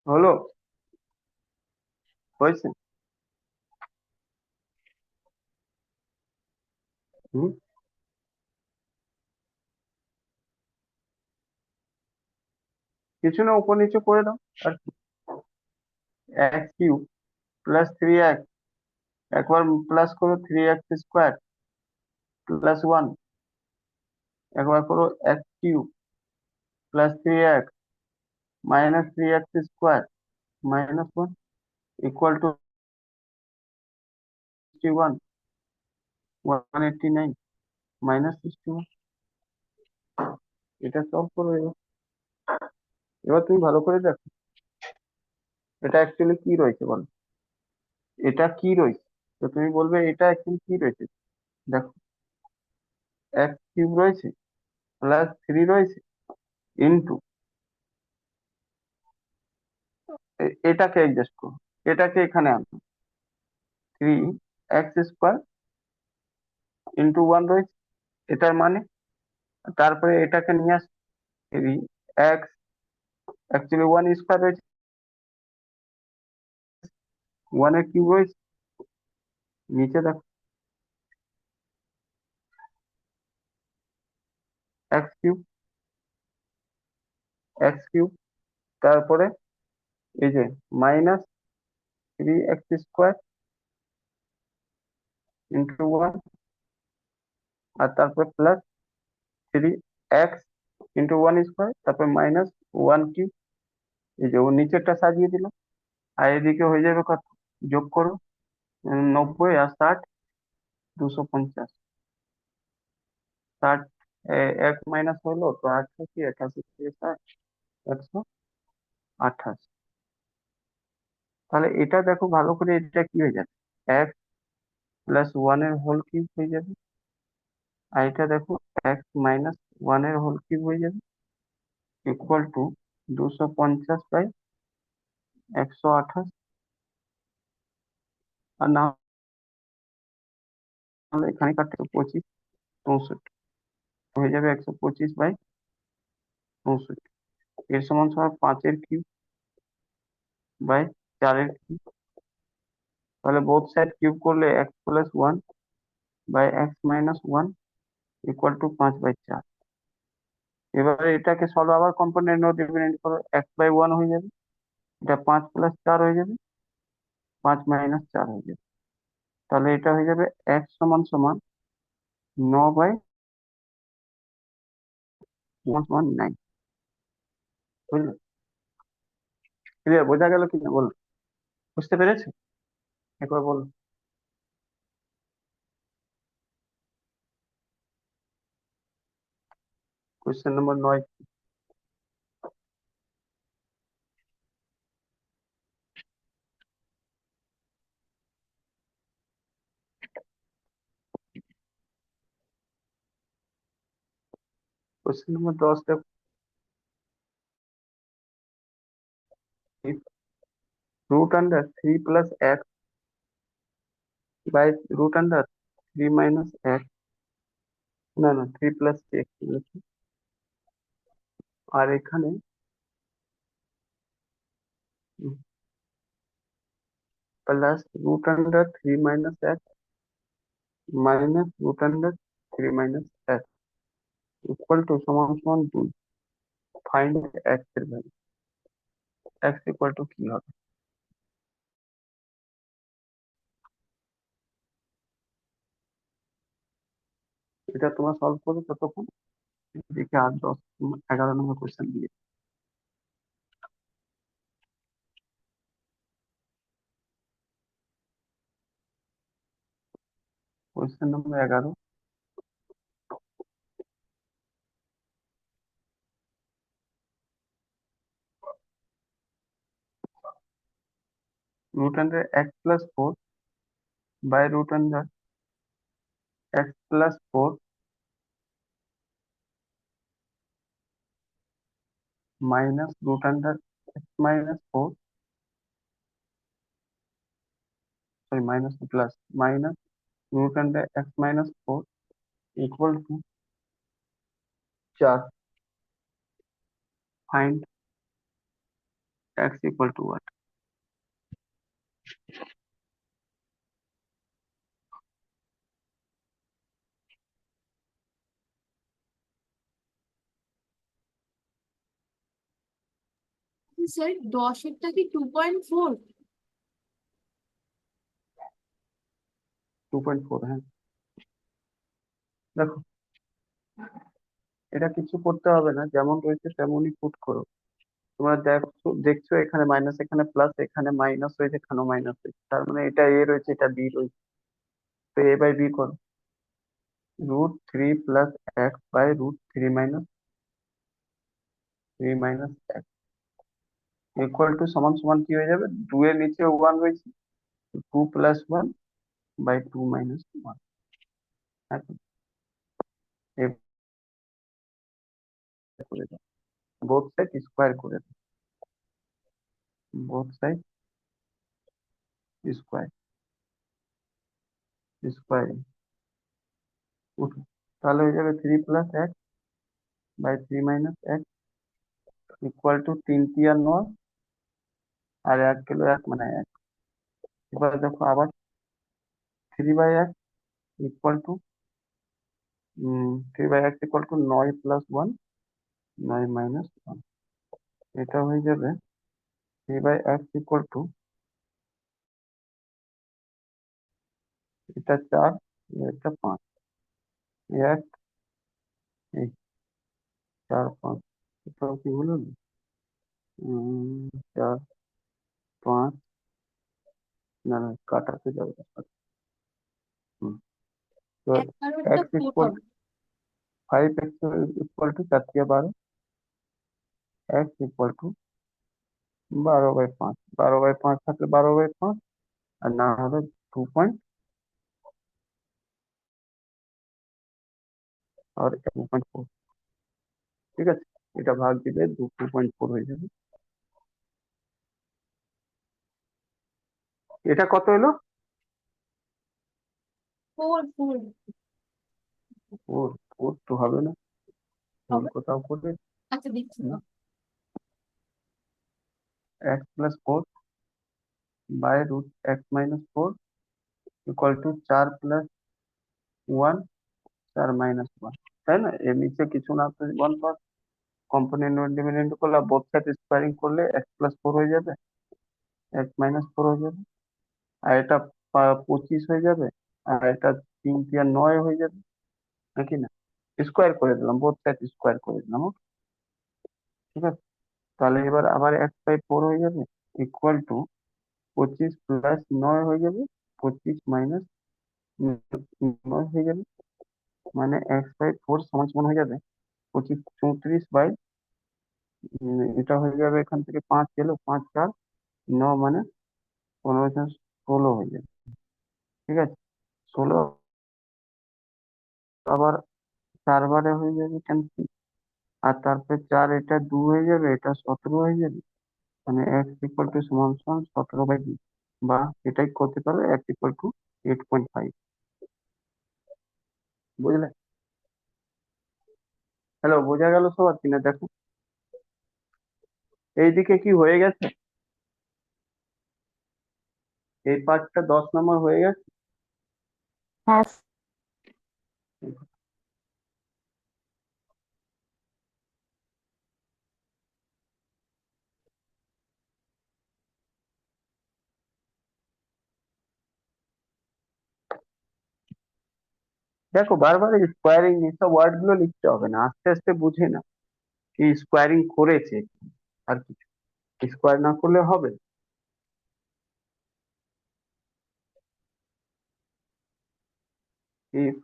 হলো, হয়েছে? হুম, কিছু না, উপর নিচে করে দাও, আর X cube plus three X, একবার প্লাস করো three X square plus one, একবার করো X cube plus three X minus 3x square minus 1 equal to 61 189 minus 61। এটা সলভ করো এবার। এবার তুমি ভালো করে দেখো এটা অ্যাকচুয়ালি কি রয়েছে বলো, এটা কি রয়েছে। তো তুমি বলবে এটা অ্যাকচুয়ালি কি রয়েছে। দেখো এক্স কিউব রয়েছে প্লাস 3 রয়েছে ইন্টু এটাকে অ্যাডজাস্ট করো, এটাকে এখানে আনো 3x² ইন্টু 1 রয়েছে এটার মানে। তারপরে এটাকে নিয়ে আস 3x অ্যাকচুয়ালি 1² রয়েছে 1 এর কিউব রয়েছে নিচে দেখো x কিউব তারপরে এই যে মাইনাস 3x² ইন্টু 1 আর তারপর প্লাস 3x ইন্টু 1² তারপর মাইনাস 1 কিউব। এই যে ও নিচেরটা সাজিয়ে দিলাম আর এদিকে হয়ে যাবে কত, যোগ করো 90 আর 60 250। 60 এক মাইনাস হলো তো 88, 88 থেকে 60 128। তাহলে এটা দেখো ভালো করে, এটা কি হয়ে যাবে x প্লাস 1 এর হোল কিউব হয়ে যাবে আর এটা দেখো x মাইনাস 1 এর হোল কিউব হয়ে যাবে ইকুয়াল টু 250/128। আর না হলে এখানে কাটতে 25 64 হয়ে যাবে 125/64। এর সমান সমান 5 এর কিউব বাই 4 এর কিউব। তাহলে বোথ সাইড কিউব করলে x plus 1 by x minus 1 equal to 5/4। এবারে এটাকে সলভ আবার কম্পোনেন্ট ও ডিপেন্ডেন্ট করো, x/1 হয়ে যাবে, এটা 5 প্লাস 4 হয়ে যাবে, 5 মাইনাস 4 হয়ে যাবে। তাহলে এটা হয়ে যাবে x সমান সমান 9/1 সমান 9। বুঝলে, ক্লিয়ার, বোঝা গেল কিনা বলো, বুঝতে পেরেছো একবার বলো। Question number 9। কোয়েশ্চেন নম্বর 10 দেখো, root under 3 plus x by root under 3 minus x, না না 3 plus x বলেছি। আর এখানে plus root under 3 minus x minus root under 3 minus x equal two সমান সমান 2। ফাইন্ড x এর ভ্যালু, x ইকুয়াল টু কি হবে। এটা তোমরা সলভ করো ততক্ষণ, দেখে 8 10 11 নম্বর কোয়েশ্চেন দিয়ে। Question number 11, root under x plus 4 by root under x plus 4 minus root under x minus 4, sorry minus plus minus root under x minus 4 equal to 4। Find x equal to what? Sir 10-এরটা কি 2.4? 2.4, হ্যাঁ। দেখো এটা কিছু করতে হবে না, যেমন রয়েছে তেমনই পুট করো। তোমরা দেখছো এখানে মাইনাস, এখানে প্লাস, এখানে মাইনাস হয়েছে, এখানেও মাইনাস হয়েছে, তার মানে এটা এ রয়েছে, এটা বি রয়েছে। তো এ বাই বি করো, √3 + x / √3 - 3 - x ইকুয়াল টু সমান সমান কি হয়ে যাবে, 2 এর নিচে 1 রয়েছে, 2 + 1/2 - 1। এখন এ করে দাও, বোথ সাইড স্কোয়ার করে দাও, বোথ সাইড স্কোয়ার স্কোয়ার উঠো, তাহলে হয়ে যাবে 3 + x/3 - x ইকুয়াল টু 3 × 3 = 9, আর 1 গেল 1 মানে 1। এবার দেখো আবার 3/x ইকুয়াল টু 9 + 1, 9 - 1। এটা হয়ে যাবে 3/x ইকুয়াল টু, এটা 4, এটা 5, 1 এই 4 5, এটাও কি হলো না? 4 5, না না কাটাতে যাবে না। হুম, তো 11টা x 4 ইকুয়াল হবে। 5x equal to 4 × 12, x equal two 12/5, 12/5 থাকলে 12/5, আর না হলে 2 আর 2.4। ঠিক আছে, এটা ভাগ দিলে 2.4 হয়ে যাবে। এটা কত এলো? 4 4 ফোর, ফোর তো হবে না, ভুল হবে। কোথাও করবে আচ্ছা দেখছি না। তো। x + 4 / √x - 4 ইকুয়াল টু 4 + 1, 4 - 1, তাই না? এর নিচে কিছু না তো 1 পাস, কম্পোনেন্ট ডিপেন্ডেন্ট করলে বোথ সাইড স্কোয়ারিং করলে x + 4 হয়ে যাবে, x - 4 হয়ে যাবে, আর এটা 25 হয়ে যাবে, আর এটা 3 × 9 হয়ে যাবে, নাকি না? স্কোয়ার করে দিলাম, বোথ সাইড স্কোয়ার করে দিলাম, okay? ঠিক আছে, তাহলে এবার আবার x/4 হয়ে যাবে, ইকুয়াল টু 25 + 9 হয়ে যাবে, 25 - 9 হয়ে যাবে, মানে x/4 সমান সমান হয়ে যাবে 25 34 বাই, এটা হয়ে যাবে এখান থেকে 5 গেল, 5 4 9 মানে 15 16 হয়ে যাবে। ঠিক আছে, 16 আবার 4 বারে হয়ে যাবে ক্যান্সেল, আর তারপরে 4, এটা 2 হয়ে যাবে, এটা 17 হয়ে যাবে, মানে x ইকুয়াল টু সমান সমান 17/2, বা এটাই করতে পারো x ইকুয়াল টু 8.5। বুঝলে? হ্যালো, বোঝা গেল সবার কিনা দেখো, এইদিকে কি হয়ে গেছে, এই পার্টটা 10 নম্বর হয়ে গেছে। হ্যাঁ দেখো বারবার স্কোয়ারিং এসব ওয়ার্ড গুলো লিখতে হবে না, আস্তে আস্তে বুঝে না কি স্কোয়ারিং করেছে, আর কিছু স্কোয়ার না করলে হবে না। if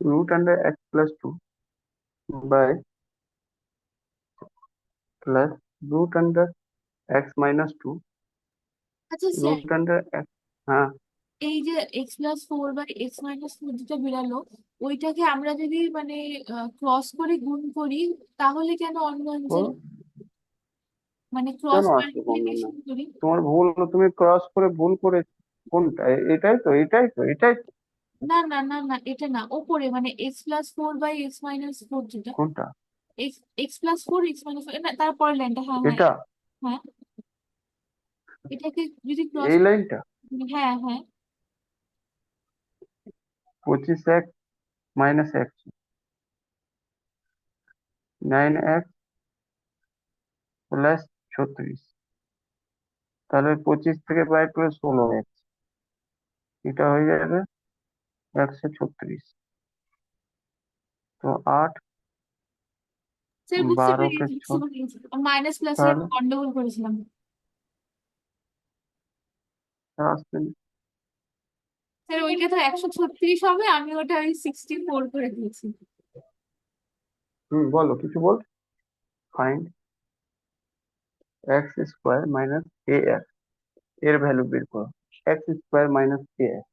√x + 2 by plus √x - 2 আচ্ছা স্যার, √x, হ্যাঁ এই যে x + 4/x - 4 যেটা বেরালো, ওইটাকে আমরা যদি মানে ক্রস করে গুণ করি, তাহলে কেন অন্য তো অ্যান্সার, মানে কেন ক্রস আসবে বন্ধনা, মাল্টিপ্লিকেশন করি? তোমার ভুল, তুমি ক্রস করে ভুল করেছো, কোনটা এটাই তো, এটাই তো, এটাই তো। না না না না, এটা না, ওপরে মানে x + 4/x - 4 যেটা, কোনটা? x + 4 x - 4, না তারপরের লাইনটা, হ্যাঁ হ্যাঁ এটা, হ্যাঁ, এটাকে যদি ক্রস, এই লাইনটা, হ্যাঁ হ্যাঁ, 25x - x, 9x + 36, তাহলে 25 থেকে বাই করে 16x, এটা হয়ে যাবে 136, তো 8 স্যার বুঝতে 12 কে পেরেছি, 6, বুঝতে পেরেছি, মাইনাস প্লাসে তাহলে গন্ডগোল করেছিলাম। আসছে না। স্যার ওইটা তো 136 হবে, আমি ওটা ওই 64 করে দিয়েছি। বলো, কিছু বল। Find x square minus A x, এর ভ্যালু বের করো। X square minus A x,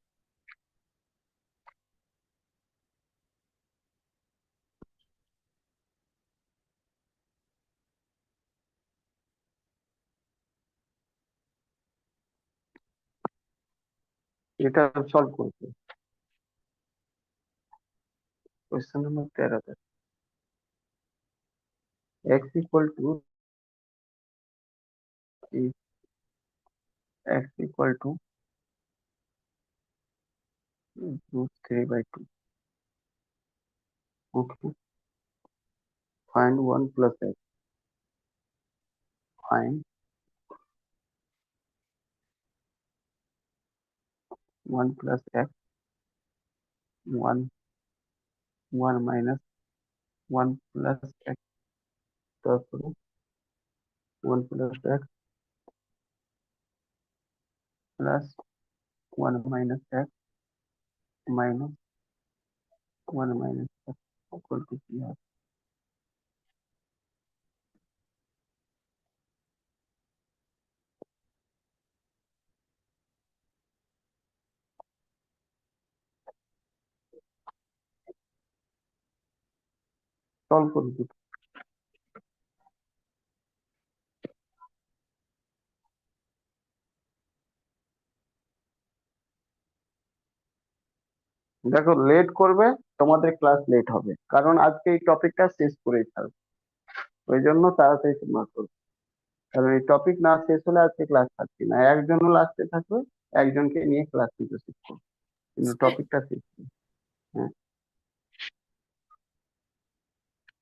এটা সলভ করতে। Question number 13, x equal to x equal two √3/2. Okay, find 1 plus x. Find 1 plus x, 1 1 minus 1 plus x, তারপরে 1 plus x plus 1 minus x minus 1 minus x equal two কি হবে? Solve করে দিই। দেখো, late করবে তোমাদের class late হবে, কারণ আজকে এই টপিকটা শেষ করেই ছাড়বো। ওই জন্য তাড়াতাড়ি তোমরা করবে, কারণ এই টপিক না শেষ হলে আজকে ক্লাস থাকবে না। একজনও লাস্টে থাকবে, একজনকে নিয়ে ক্লাস নিতে শিখবো, কিন্তু স্যার টপিকটা শেষ করবে। হ্যাঁ,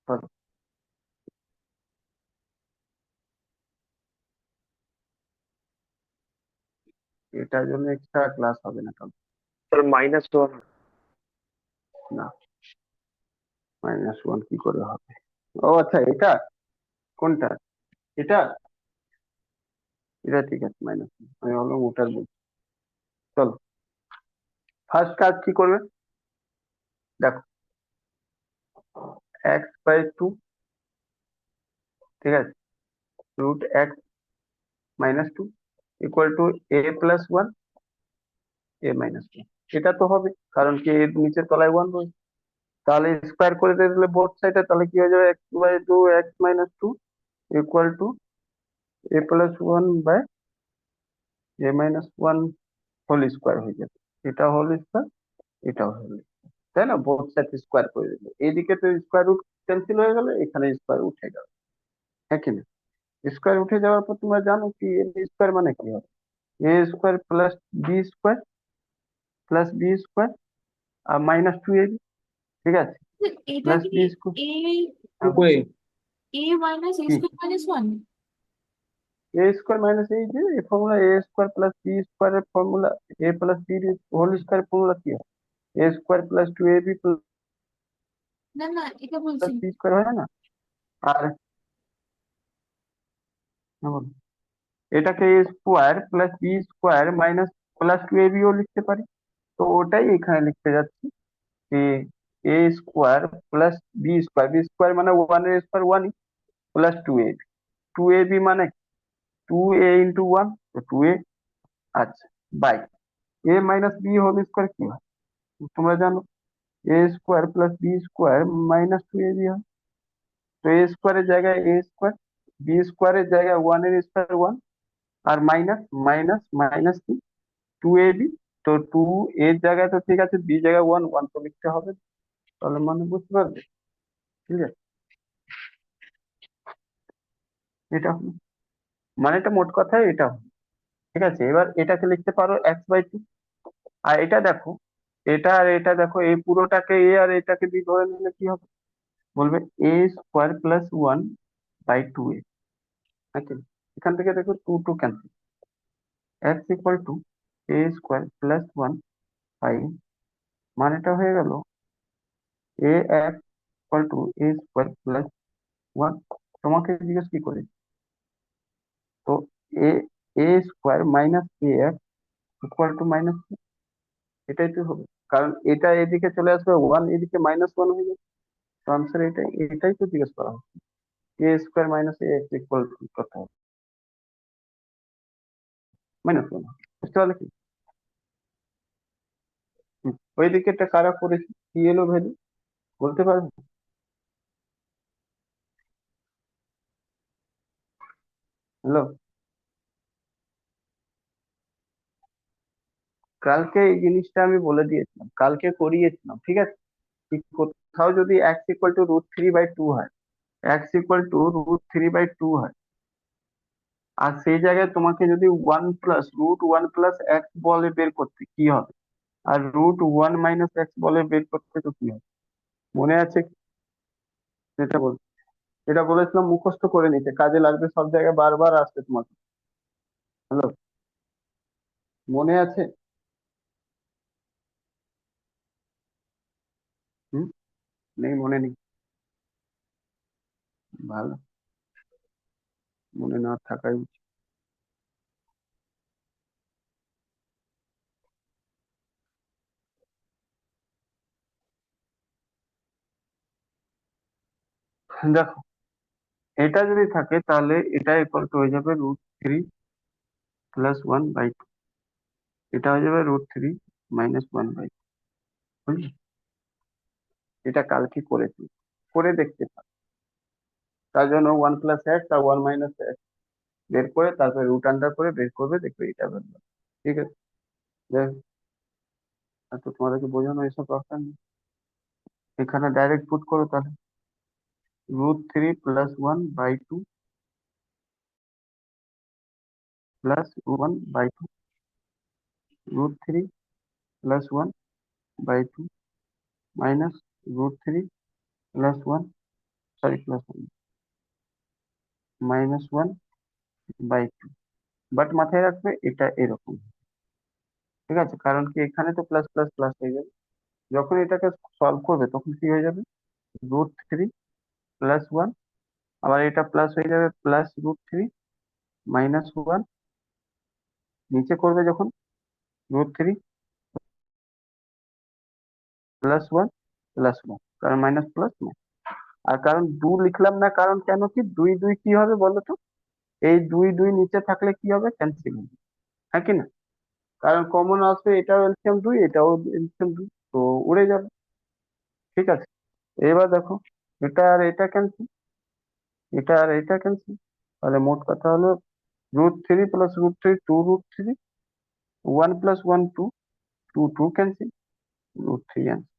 চলো। এটার জন্য এক্সট্রা ক্লাস হবে না কারণ, স্যার -1। না, -1 কি করে হবে? ও আচ্ছা, এটা কোনটা? এটা এটা ঠিক আছে, -1 আমি ভাবলাম ওটার বলছি। চলো, ফার্স্ট কাজ কি করবে? দেখো, x/2, ঠিক আছে, √x-2 equal to a+1 a-1, এটা তো হবে, কারণ কি এর নিচের তলায় 1 রয়েছে। তাহলে স্কোয়ার করে দিয়ে দিলে বোথ সাইডে, তাহলে কি হয়ে যাবে? x/2 x-2 equal to a+1 by a-1 whole square হয়ে যাবে। এটা হোল স্কোয়ার, এটাও হোল, তাই না? বোথ সাইড স্কোয়ার করে দিলে এইদিকে তো স্কোয়ার রুট ক্যান্সেল হয়ে গেল, এখানে স্কোয়ার উঠে গেল, হ্যাঁ কি না? স্কোয়ার উঠে যাওয়ার পর তোমরা জানো কি এ স্কোয়ার মানে কি হবে? এ স্কোয়ার প্লাস বি স্কোয়ার আর -2ab, ঠিক আছে, এটা প্লাস কি বি স্কোয়ার। এ ওই এ মাইনাস এ কি square minus 1? A square minus, এই যে এই formula A square plus B স্কোয়ারের formula, A plus B whole square formula কি হয়? এ স্কোয়ার প্লাস 2ab না না, এটা বলছি প্লাস বি স্কোয়ার হয় না? আর হ্যাঁ, বলো। এটাকে A square plus B square minus plus 2ab ও লিখতে পারি, তো ওটাই এখানে লিখতে যাচ্ছি যে A square plus B square মানে 1 এর স্কোয়ার 1 প্লাস 2ab মানে 2a × 1, তো 2a, আচ্ছা, বাই a-b হোল স্কোয়ার কি হয় তোমরা জানো? A square plus B square -2ab হয়। তো এ স্কোয়ারের জায়গায় এ স্কোয়ার, বি স্কোয়ারের জায়গায় 1 এর স্কোয়ার 1, আর মাইনাস মাইনাস মাইনাস কি 2ab, তো 2 এর জায়গায় তো ঠিক আছে, বি জায়গায় 1 1 তো লিখতে হবে। তাহলে মানে বুঝতে পারবে, ঠিক আছে? এটা হলো মানে, এটা মোট কথায় এটা হলো, ঠিক আছে। এবার এটাকে লিখতে পারো x/2, আর এটা দেখো, এটা আর এটা দেখো, এই পুরোটাকে এ আর এটাকে বি ধরে নিলে কি হবে? বলবে এ স্কোয়ার প্লাস 1/2a, নাকি? এখান থেকে দেখো 2 2 cancel, x equal to A square plus 1/, মানেটা হয়ে গেল A X equal to A square plus one. তোমাকে জিজ্ঞেস কি করে? তো A A square minus A X equal to minus, এটাই তো হবে, কারণ এটা এদিকে চলে আসবে ওয়ান, এদিকে মাইনাস ওয়ান হয়ে যাবে। তো আনসার এটাই, এটাই তো জিজ্ঞেস করা হচ্ছে। A square minus A X equal to কত হবে? Minus one. বুঝতে পারলে কি? ওই দিকেটা কারা করেছে, কি এলো ভ্যালু বলতে পারবে? হ্যালো, কালকে এই জিনিসটা আমি বলে দিয়েছিলাম, কালকে করিয়েছিলাম, ঠিক আছে? কি কোথাও যদি এক্স ইকুয়াল টু √3/2 হয়, এক্স ইকুয়াল টু √3/2 হয়, আর সেই জায়গায় তোমাকে যদি √1 + বলে বের করতে, কি হবে? আর √1 - বলে বের করতে, তো কি হবে? মনে আছে কি? এটা বল, এটা বলেছিলাম মুখস্থ করে নিতে, কাজে লাগবে, সব জায়গায় বারবার আসবে তোমাকে। হ্যালো, মনে আছে? হুম, নেই, মনে নেই? ভালো, মনে না থাকাই উচিত। দেখো, এটা যদি থাকে তাহলে এটা ইকুয়াল টু হয়ে যাবে √3 + 1/2, এটা হয়ে যাবে √3 - 1/2। বুঝলি? এটা কালকে করেছি, করে দেখতে পারো। তার জন্য 1 + x আর 1 - x বের করে তারপরে রুট আন্ডার করে বের করবে, দেখবে এটা বেরোবে। ঠিক আছে, যাই হোক, আর তো তোমাদেরকে বোঝানো এসব দরকার নেই, এখানে ডাইরেক্ট পুট করো তাহলে। √3 + 1/2 +1/2, √3 + 1/2 মাইনাস √3 + 1, সরি +1 -1/2। বাট মাথায় রাখবে এটা এরকম, ঠিক আছে? কারণ কি, এখানে তো প্লাস প্লাস প্লাস হয়ে যাবে, যখন এটাকে সলভ করবে তখন কি হয়ে যাবে, √3 + 1, আবার এটা প্লাস হয়ে যাবে +√3 - 1, নিচে করবে যখন √3 + 1 + 1, কারণ মাইনাস প্লাস না। আর কারণ 2 লিখলাম না, কারণ কেন কি, 2 2 কি হবে বলো তো? এই 2 2 নিচে থাকলে কি হবে, ক্যান্সেল হবে, হ্যাঁ কি না? কারণ কমন আসবে, এটাও এলসিএম 2, এটাও এলসিএম 2, তো উড়ে যাবে। ঠিক আছে, এবার দেখো, এটা আর এটা ক্যান্সেল, এটা আর এটা ক্যান্সেল, তাহলে মোট কথা হলো √3 + √3 2√3, 1 + 1 2, 2 2 ক্যান্সেল, √3 আনসার।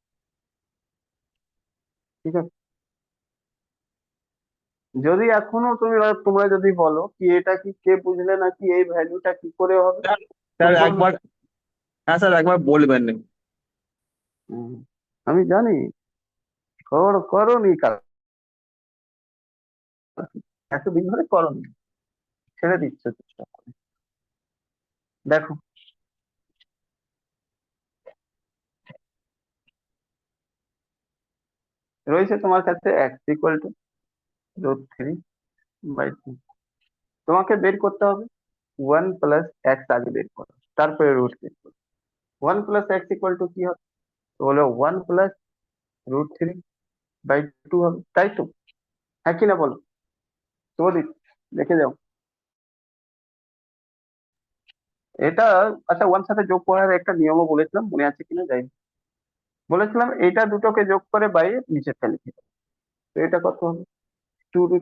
ঠিক আছে, যদি এখনো তোমরা যদি বলো কি এটা কি কে বুঝলে না, কি এই ভ্যালুটা কি করে হবে, তো স্যার বলবে। একবার, হ্যাঁ স্যার একবার বলবেন। হুম, আমি জানি, করোনি কাল, এতদিন ধরে করোনি, ছেড়ে দিচ্ছ চেষ্টা করে। দেখো, রয়েছে তোমার কাছে এক্স ইকুয়াল টু √3/2, তোমাকে বের করতে হবে 1 + x, আগে বের করো, তারপরে রুট বের করো। 1 + x ইকুয়াল টু কি হবে, তো হলো 1 + √3/2 হবে, তাই তো? হ্যাঁ কি না বলো, তোমাদের দেখে যাও এটা। আচ্ছা, ওয়ান সাথে যোগ করার একটা নিয়মও বলেছিলাম, মনে আছে কিনা যাই হোক। বলেছিলাম এটা দুটোকে যোগ করে বাইরে নিচে ফেলে দিতে, তো এটা কত হবে, 2 +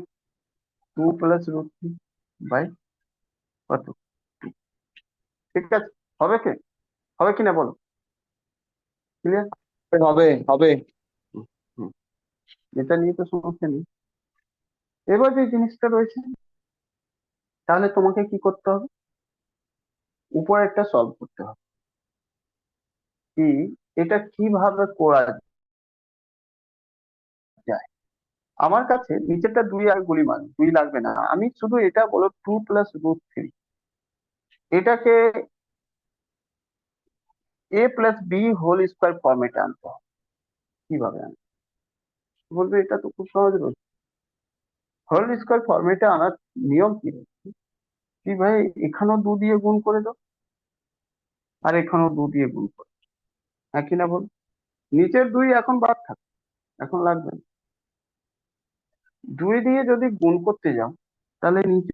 √3 কত, ঠিক আছে? হবে কি, হবে কিনা বলো, ক্লিয়ার? হবে হবে। এটা নিয়ে তো সমস্যা নেই। এবার যে জিনিসটা রয়েছে, তাহলে তোমাকে কি করতে হবে, উপরে একটা সলভ করতে হবে, কি এটা কিভাবে করা যায়। আমার কাছে নিচেরটা 2 আর গুলি মান 2 লাগবে না, আমি শুধু এটা বলো 2 + √3, এটাকে a + b² ফর্মেটে আনতে হবে। কিভাবে আনতে বলবে, এটা তো খুব সহজ রয়েছে। হোল স্কোয়ার ফর্মেটে আনার নিয়ম কি? কি ভাই, এখানেও 2 দিয়ে গুণ করে দাও আর এখানেও 2 দিয়ে গুণ করো, হ্যাঁ কি না বল? নিচের 2 এখন বাদ থাক, এখন লাগবে না। 2 দিয়ে যদি গুণ করতে যাও তাহলে নিচে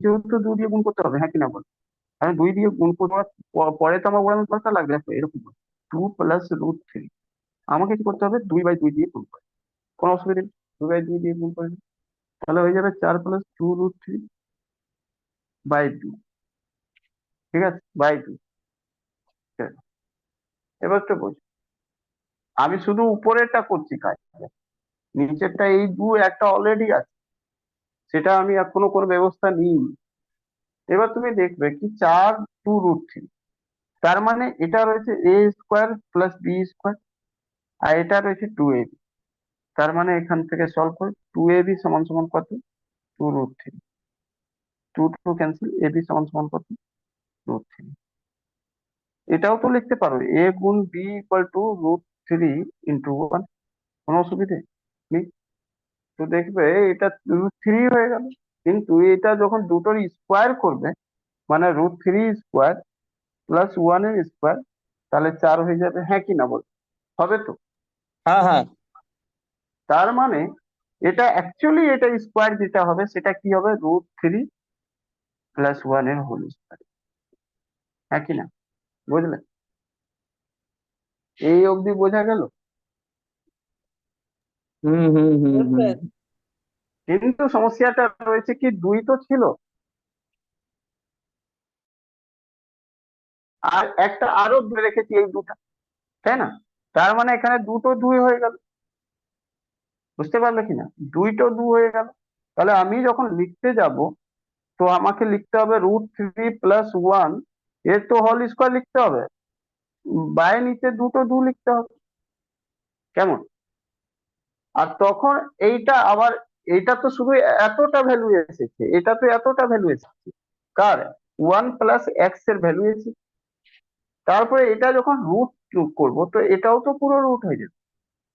যেহেতু 2 দিয়ে গুণ করতে হবে, হ্যাঁ কি না বল? আমি 2 দিয়ে গুণ করার পরে তো আমার ওড়ানোর দরকার লাগবে, দেখো এরকম 2 + √3, আমাকে কি করতে হবে? 2/2 দিয়ে গুণ করে, কোনো অসুবিধা নেই, 2/2 দিয়ে গুণ করে দিই। তাহলে হয়ে যাবে 4 + 2√3/2, ঠিক আছে, বাই 2। এবার তো বোঝো, আমি শুধু উপরেরটা করছি কাজ, নিচেরটা এই 2 একটা অলরেডি আছে, সেটা আমি এখনো কোনো ব্যবস্থা নিইনি। এবার তুমি দেখবে কি 4 2√3, তার মানে এটা রয়েছে a² + b², আর এটা রয়েছে 2ab, তার মানে এখান থেকে সলভ করে 2ab সমান সমান কত? 2√3, 2 ক্যান্সেল, ab সমান সমান কত? √3। এটাও তো লিখতে পারো a গুণ b = √3 × 1, কোনো অসুবিধে নেই। তো দেখবে এটা √3 হয়ে গেল, কিন্তু এটা যখন দুটোর স্কোয়ার করবে, মানে √3² + 1 এর স্কোয়ার, তাহলে 4 হয়ে যাবে, হ্যাঁ কি না বল? হবে তো? হ্যাঁ হ্যাঁ। তার মানে এটা অ্যাকচুয়ালি এটা স্কোয়ার যেটা হবে সেটা কি হবে? √3 + 1 এর হোল স্কোয়ার, হ্যাঁ কি না? বুঝলে? এই অবধি বোঝা গেল? হুম হুম হুম হুম। স্যার কিন্তু সমস্যাটা রয়েছে কি, 2 তো ছিল আর একটা আরো ধরে রেখেছি, এই দুটা, তাই না? তার মানে এখানে দুটো 2 হয়ে গেল, বুঝতে পারলে কিনা? 2টো 2 হয়ে গেল। তাহলে আমি যখন লিখতে যাব, তো আমাকে লিখতে হবে √3 + 1 এর তো হোল স্কোয়ার লিখতে হবে, বাইরে নিচে দুটো 2 লিখতে হবে, কেমন? আর তখন এইটা আবার, এইটা তো শুধু এতটা ভ্যালু এসেছে, এটা তো এতটা ভ্যালু এসেছে, কার? 1 + x এর ভ্যালু এসেছে। তারপরে এটা যখন রুট করব, তো এটাও তো পুরো রুট হয়ে যাবে।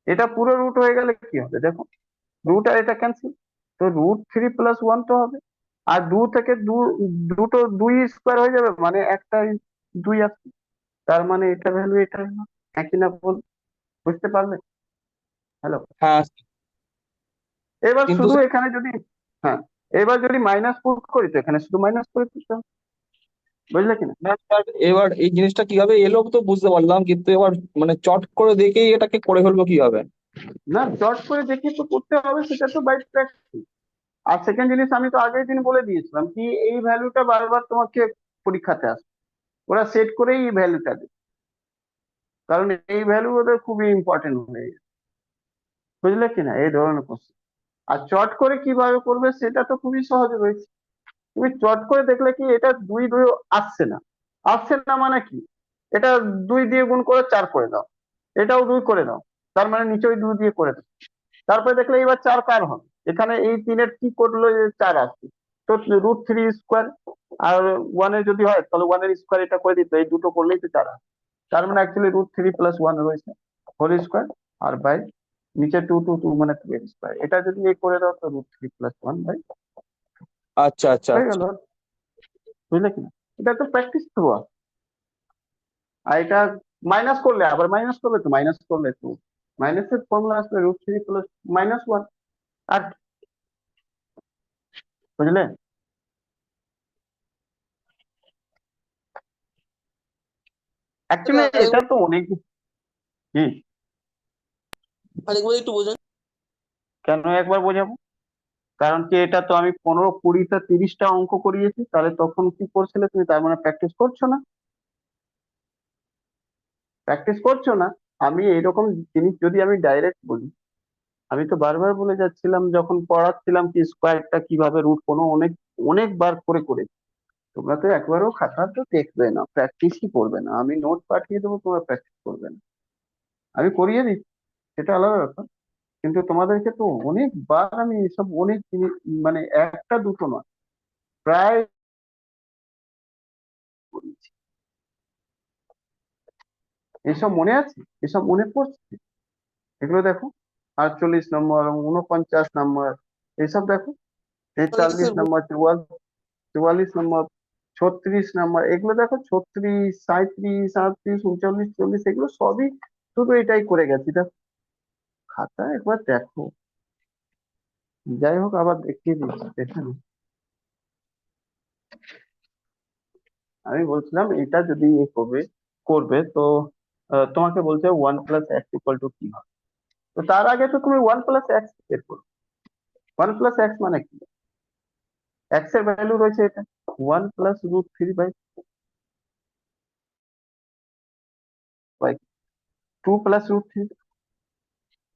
এটা পুরো রুট হয়ে গেলে কি হবে দেখো, রুট আর এটা ক্যান্সেল, তো √3 + 1 তো হবে, আর 2 থেকে দুটো 2 স্কোয়ার হয়ে যাবে, মানে একটা 2 আসছে, তার মানে এটা ভ্যালু এটা হলো, একই না বল? বুঝতে পারলে? হ্যালো? হ্যাঁ এবার কিন্তু শুধু এখানে যদি, হ্যাঁ, এবার যদি মাইনাস পুট করি তো এখানে শুধু মাইনাস করে দিতে হবে, বুঝলে কিনা? না স্যার, এবার এই জিনিসটা কিভাবে এলো তো বুঝতে পারলাম, কিন্তু এবার মানে চট করে দেখেই এটাকে করে ফেলবো কিভাবে? না, চট করে দেখে তো করতে হবে, সেটা তো বাই প্র্যাকটিস। আর সেকেন্ড জিনিস, আমি তো আগের দিন বলে দিয়েছিলাম কি এই ভ্যালুটা বারবার তোমাকে পরীক্ষাতে আসবে, ওরা সেট করেই এই ভ্যালুটা দেবে, কারণ এই ভ্যালু ওদের খুবই ইম্পর্টেন্ট হয়ে যায়, বুঝলে কিনা? এই ধরনের কোশ্চেন। আর চট করে কিভাবে করবে সেটা তো খুবই সহজ রয়েছে, তুমি চট করে দেখলে কি এটা 2 2 আসছে না, আসছে না মানে কি, এটা 2 দিয়ে গুণ করে 4 করে দাও, এটাও 2 করে দাও, তার মানে নিচে ওই 2 দিয়ে করে দাও। তারপরে দেখলে এবার 4 কার হবে, এখানে এই 3-এর কি করলো, যে 4 আসছে, তো √3² আর 1 এর যদি হয় তাহলে 1 এর স্কোয়ার এটা করে দিতে, এই দুটো করলেই তো 4 আসে। তার মানে অ্যাকচুয়ালি √3 + 1 রয়েছে হোল স্কোয়ার, আর বাই নিচে 2 2 2 মানে 2 এর স্কোয়ার, এটা যদি এ করে দাও তো √3 + 1 বাই আচ্ছা আচ্ছা হয়ে আচ্ছা। গেল, বুঝলে কিনা? এটা তো প্র্যাকটিস থ্রু। আর এটা মাইনাস করলে, আবার মাইনাস করলে তো, মাইনাস করলে তো মাইনাসের ফর্মুলা আসবে √3 + -1, আর কি, বুঝলে? অ্যাকচুয়ালি এটা তো অনেক, কি, আরেকবার একটু বোঝান। কেন একবার বোঝাবো? কারণ কি এটা তো আমি 15 20টা 30টা অঙ্ক করিয়েছি, তাহলে তখন কি করছিলে তুমি? তার মানে প্র্যাকটিস করছো না, প্র্যাকটিস করছো না। আমি এইরকম জিনিস যদি আমি ডাইরেক্ট বলি, আমি তো বারবার বলে যাচ্ছিলাম যখন পড়াচ্ছিলাম কি স্কোয়ারটা কিভাবে রুট কোনো, অনেক অনেকবার করে করেছি। তোমরা তো একবারও খাতা তো দেখবে না, প্র্যাকটিসই করবে না, আমি নোট পাঠিয়ে দেবো, তোমরা প্র্যাকটিস করবে না, আমি করিয়ে দিচ্ছি, সেটা আলাদা ব্যাপার। কিন্তু তোমাদেরকে তো অনেকবার আমি এসব অনেক জিনিস, মানে একটা দুটো নয়, প্রায় করিয়েছি। এসব মনে আছে? এসব মনে পড়ছে? এগুলো দেখো, 48 নম্বর, 49 নম্বর, এইসব দেখো, এই তাহলে কি 40 নম্বর, 44 নম্বর, 36 নম্বর, এগুলো দেখো, 36, 37, 38, 39, 40, এগুলো সবই শুধু এটাই করে গেছি দেখো, খাতা একবার দেখো। যাই হোক, আবার দেখিয়ে দিচ্ছি, দেখে নাও। আমি বলছিলাম এটা যদি এ করবে করবে তো তোমাকে বলছে 1 + x = কি হয়। তো তার আগে তো তুমি 1 + x বের করো। 1 + x মানে কি? x এর ভ্যালু রয়েছে এটা 1 + √3/2 + √3।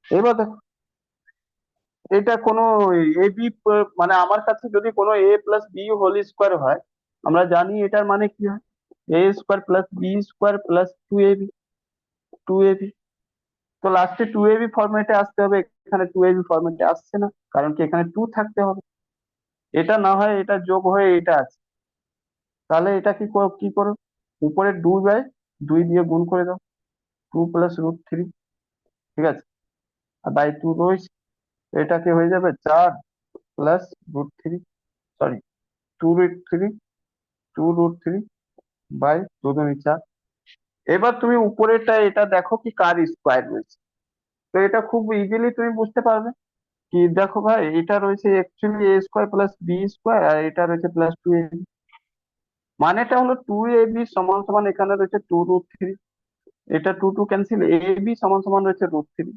এবার দেখো, এটা কোনো এ বি, মানে আমার কাছে যদি কোনো a + b² হয়, আমরা জানি এটার মানে কি হয়, a² + b² + 2ab। তো লাস্টে 2ab ফরম্যাটে আসতে হবে, এখানে 2ab ফরম্যাটে আসছে না, কারণ কি এখানে 2 থাকতে হবে। এটা না হয় এটা যোগ হয়ে এটা আছে, তাহলে এটা কি করো, উপরে 2/2 দিয়ে গুণ করে দাও, 2 + √3, ঠিক আছে, আর বাই 2 রয়েছে, এটা কি হয়ে যাবে 4 + √3, সরি 2√3, 2√3/2×4। এবার তুমি উপরেরটা এটা দেখো কি কার স্কোয়ার রয়েছে, তো এটা খুব ইজিলি তুমি বুঝতে পারবে কি, দেখো ভাই এটা রয়েছে অ্যাকচুয়ালি a² + b², আর এটা রয়েছে +2ab। মানেটা হলো 2ab সমান এখানে রয়েছে 2√3, এটা 2 ক্যান্সেল, ab সমান রয়েছে √3,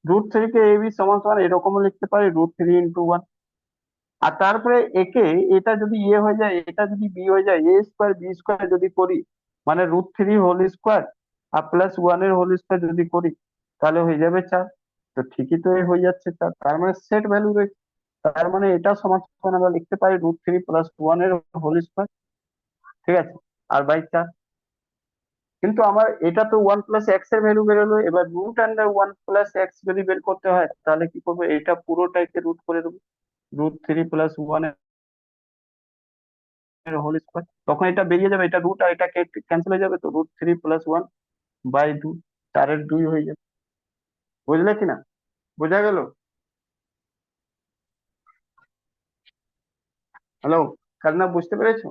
√3 কে ab সমান এরকমও লিখতে পারি √3 × 1। আর তারপরে একে, এটা যদি এ হয়ে যায়, এটা যদি বি হয়ে যায়, a²b² যদি করি, মানে √3 হোল স্কোয়ার আর +1 যদি করি, তাহলে হয়ে যাবে 4। তো ঠিকই তো এ হয়ে যাচ্ছে 4, তার মানে সেট ভ্যালু রয়েছে, তার মানে এটা সমান আমরা লিখতে পারি √3 + 1 হোল স্কোয়ার, ঠিক আছে, আর বাই 4। কিন্তু আমার এটা তো 1 + x এর ভ্যালু বেরোলো, এবার √1 + x যদি বের করতে হয় তাহলে কি করবো, এটা পুরোটাকে রুট করে দেবো, √3 + 1 হোল স্কোয়ার, তখন এটা বেরিয়ে যাবে, এটা রুট আর এটা ক্যান্সেল হয়ে যাবে, তো √3 + 1/2, 4/2 হয়ে যাবে। বুঝলে কিনা? বোঝা গেল? হ্যালো, কালনা, বুঝতে পেরেছো?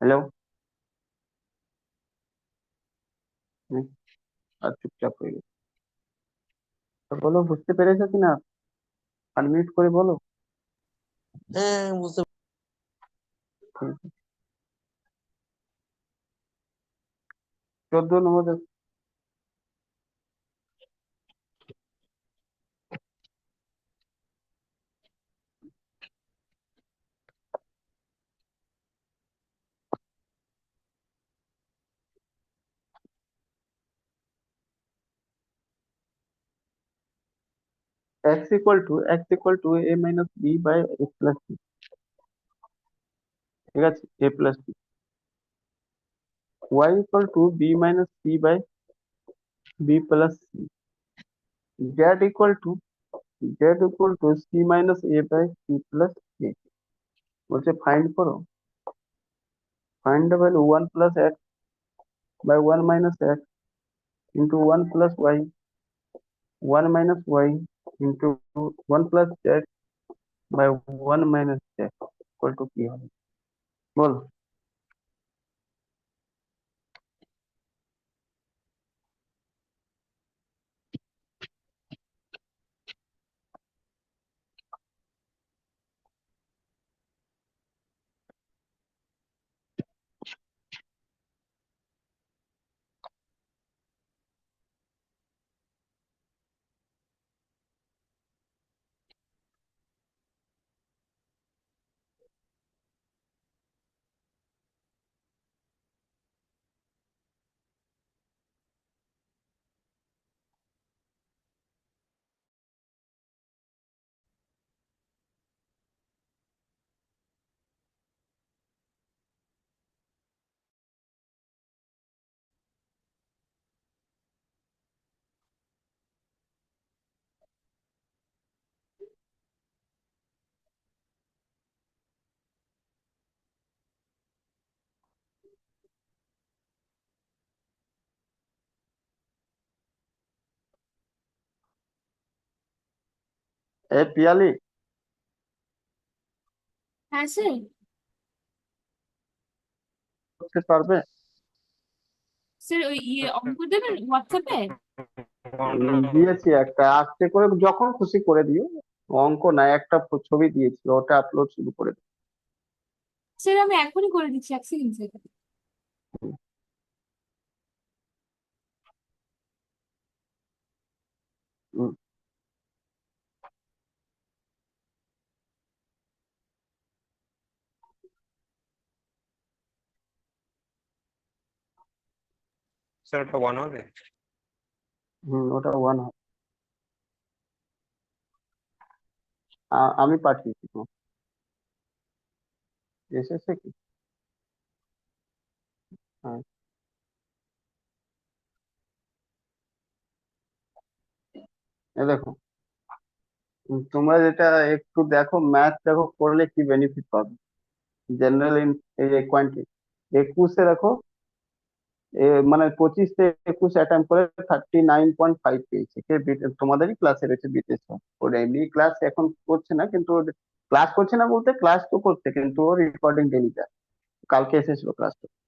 হ্যালো, আর চুপচাপ হয়ে গেছে, তো বলো বুঝতে পেরেছো কিনা, আনমিউট করে বলো। হ্যাঁ বুঝতে 14 নম্বর দেখো। x = a-b/x + c, ঠিক আছে, a + b। y = b-c/b + c। z = c-a/c + a। বলছে ফাইন্ড করো, find the value 1 + x/1 - x * 1 + y, 1 - y * 1 + z/1 - z = কি হবে বল? এ পিয়ালি, হ্যাঁ স্যার। করতে পারবে? স্যার ওই অঙ্ক দেবেন হোয়াটসঅ্যাপে? দিয়েছি একটা, আস্তে করে যখন খুশি করে দিও। অঙ্ক না, একটা ছবি দিয়েছি, ওটা আপলোড শুরু করে দিও। স্যার আমি এখনই করে দিচ্ছি, 1 সেকেন্ড স্যার। হুম, স্যার ওটা 1 হবে? ওটা 1 হবে। আমি পাঠিয়েছি তো, এসেছে কি? হ্যাঁ, এ দেখো, তোমরা যেটা একটু দেখো, ম্যাথ দেখো করলে কি বেনিফিট পাবে। জেনারেল এই যে কোয়ান্টিটি 21-এ দেখো, মানে 25 থেকে 21 অ্যাটেম্প করে 39.5 পেয়েছে। তোমাদেরই ক্লাসে রয়েছে বিটেশ। ওর এমনি ক্লাস এখন করছে না, কিন্তু ক্লাস করছে না বলতে ক্লাস তো করছে, কিন্তু ওর রেকর্ডিং ডেলি যায়। কালকে এসেছিল ক্লাস করতে।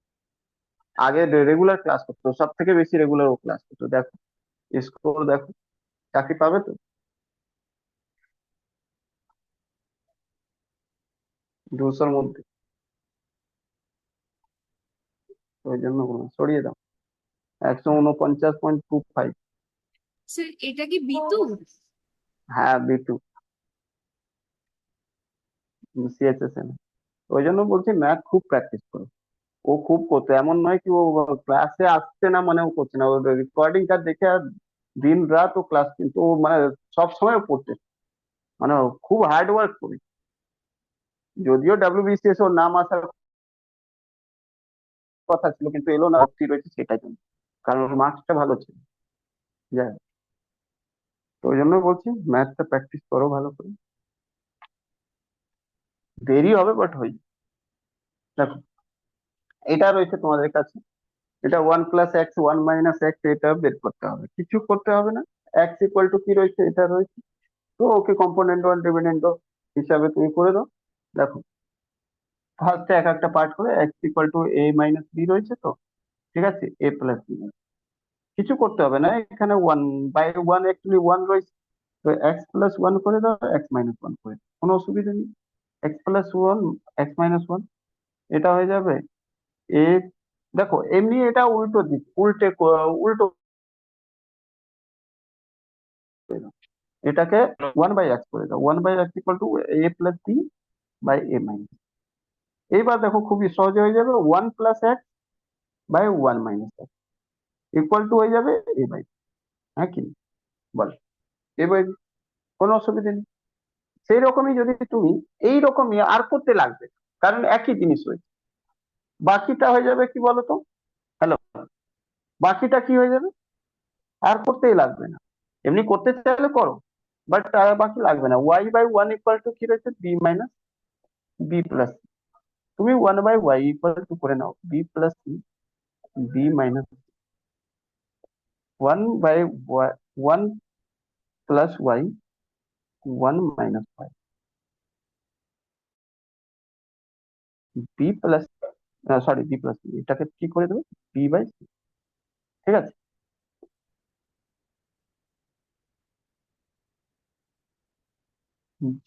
আগে রেগুলার ক্লাস করতো, সব থেকে বেশি রেগুলার ও ক্লাস করতো। দেখো স্কোর দেখো, চাকরি পাবে তো 200-র মধ্যে। ওই জন্য বললাম সরিয়ে দাও। 149.25। স্যার এটা কি বিতু? হ্যাঁ, B2 CHSN। ওই জন্য বলছি ম্যাথ খুব প্র্যাকটিস করো। ও খুব করতো, এমন নয় কি ও ক্লাসে আসছে না মানে ও করছে না। ওর রেকর্ডিংটা দেখে আর দিন রাত ও ক্লাস, কিন্তু ও মানে সব সময় ও পড়তে, মানে ও খুব হার্ড ওয়ার্ক করে। যদিও WBCS ওর নাম আসার কথা ছিল, কিন্তু এলো না, ভর্তি রয়েছে সেটাই জন্য, কারণ ওর মার্কসটা ভালো ছিল। যাই হোক, তো ওই জন্য বলছি ম্যাথটা প্র্যাকটিস করো ভালো করে। দেরি হবে বাট হয়ে যাবে। দেখো, এটা রয়েছে তোমাদের কাছে, এটা 1 + x 1 - x, এটা বের করতে হবে, কিছু করতে হবে না। x ইকুয়াল টু কি রয়েছে, এটা রয়েছে। তো ওকে কম্পোনেন্ট ওয়ান ডিভিডেন্ড হিসাবে তুমি করে দাও। দেখো, ফার্স্টে এক একটা পার্ট করে, x equal two a - b রয়েছে তো, ঠিক আছে, a+b। কিছু করতে হবে না, এখানে 1/1 অ্যাকচুয়ালি 1 রয়েছে। তো x+1 করে দাও, x - 1 করে দাও, কোনো অসুবিধা নেই। x+1 x - 1, এটা হয়ে যাবে a। দেখো এমনি এটা উল্টো দিক, উল্টো করে দাও। এটাকে 1/x করে দাও, 1/x ইকুয়াল টু a+b/a-। এইবার দেখো খুবই সহজে হয়ে যাবে, 1 + x/1 - x ইকুয়াল টু হয়ে যাবে a/b। হ্যাঁ কি বল, এবার কোনো অসুবিধা নেই। সেই রকমই যদি তুমি এই রকমই আর করতে লাগবে, কারণ একই জিনিস রয়েছে। বাকিটা হয়ে যাবে কি বলতো, হ্যালো, বাকিটা কি হয়ে যাবে, আর করতেই লাগবে না। এমনি করতে চাইলে করো, বাট বাকি লাগবে না। y/1 ইকুয়াল টু কি রয়েছে, b+b+c। তুমি 1/y ইকুয়াল টু করে নাও b+c, b- 1/1 + y, 1 - y, b+, এটাকে কি করে দেবে, b/c। ঠিক আছে,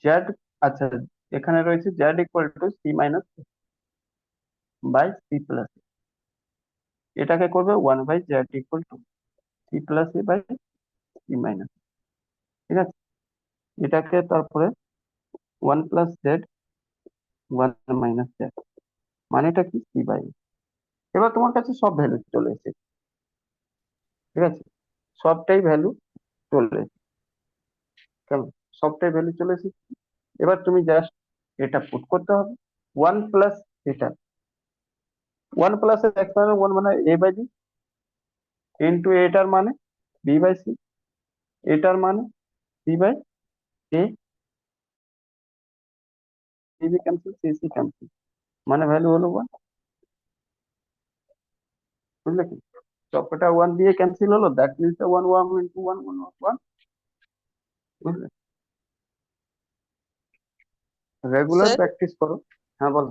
জেড, আচ্ছা, এখানে রয়েছে Z equal to c - a/c+, এটাকে করবে 1/z ইকুয়াল টু c+a/c-, ঠিক আছে। এটাকে তারপরে 1 + z 1 - z, মানে এটা কি c/a। এবার তোমার কাছে সব ভ্যালু চলে এসেছে, ঠিক আছে, সবটাই ভ্যালু চলে এসেছে। কেমন, সবটাই ভ্যালু চলে এসেছে। এবার তুমি জাস্ট এটা পুট করতে হবে। 1 প্লাস এটা, 1 + x - 1 মানে a/b, ইন্টু এটার মানে b/c, এটার মানে c/a, c cancel, c cancel, মানে ভ্যালু হলো 1। বুঝলে কি, সবকটা 1 দিয়ে ক্যান্সেল হলো, দ্যাট মিনস 1 1 ইন্টু 1 1 1। বুঝলে, রেগুলার স্যার প্র্যাকটিস করো। হ্যাঁ বলো।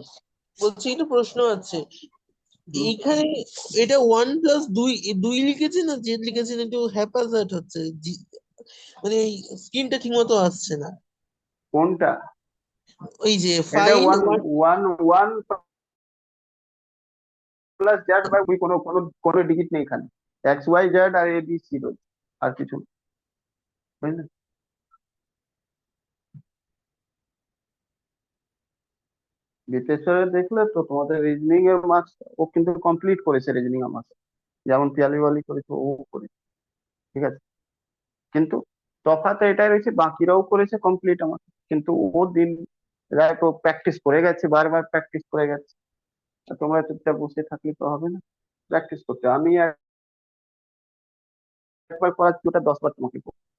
বলছি একটা প্রশ্ন আছে হুম। এইখানে। এটা 1+2 দুই লিখেছেন না জেড লিখেছেন, একটু হ্যাপাজার্ড হচ্ছে মানে এই স্ক্রিনটা ঠিক মতো আসছে না। কোনটা? ওই যে এটা find one one one plus Z by we, কোনো কোনো কোনো ডিজিট নেই এখানে। এক্স ওয়াই জেড আর এ বি সি রয়েছে, আর কিছু না, বুঝলে? বিতেশ্বরে দেখলে তো তোমাদের রিজনিং এর মার্কস ও কিন্তু কমপ্লিট করেছে, রিজনিং আমার যেমন পিয়ালিওয়ালি করেছে ও করেছে, ঠিক আছে। কিন্তু তফাৎ এটাই রয়েছে, বাকিরাও করেছে কমপ্লিট আমার, কিন্তু ও দিন রাত ও প্র্যাকটিস করে গেছে, বারবার প্র্যাকটিস করে গেছে। আর তোমরা চুপচাপ বসে থাকলে তো হবে না, প্র্যাকটিস করতে হবে। আমি একবার করাচ্ছি, ওটা 10 বার তোমাকে করতে হবে।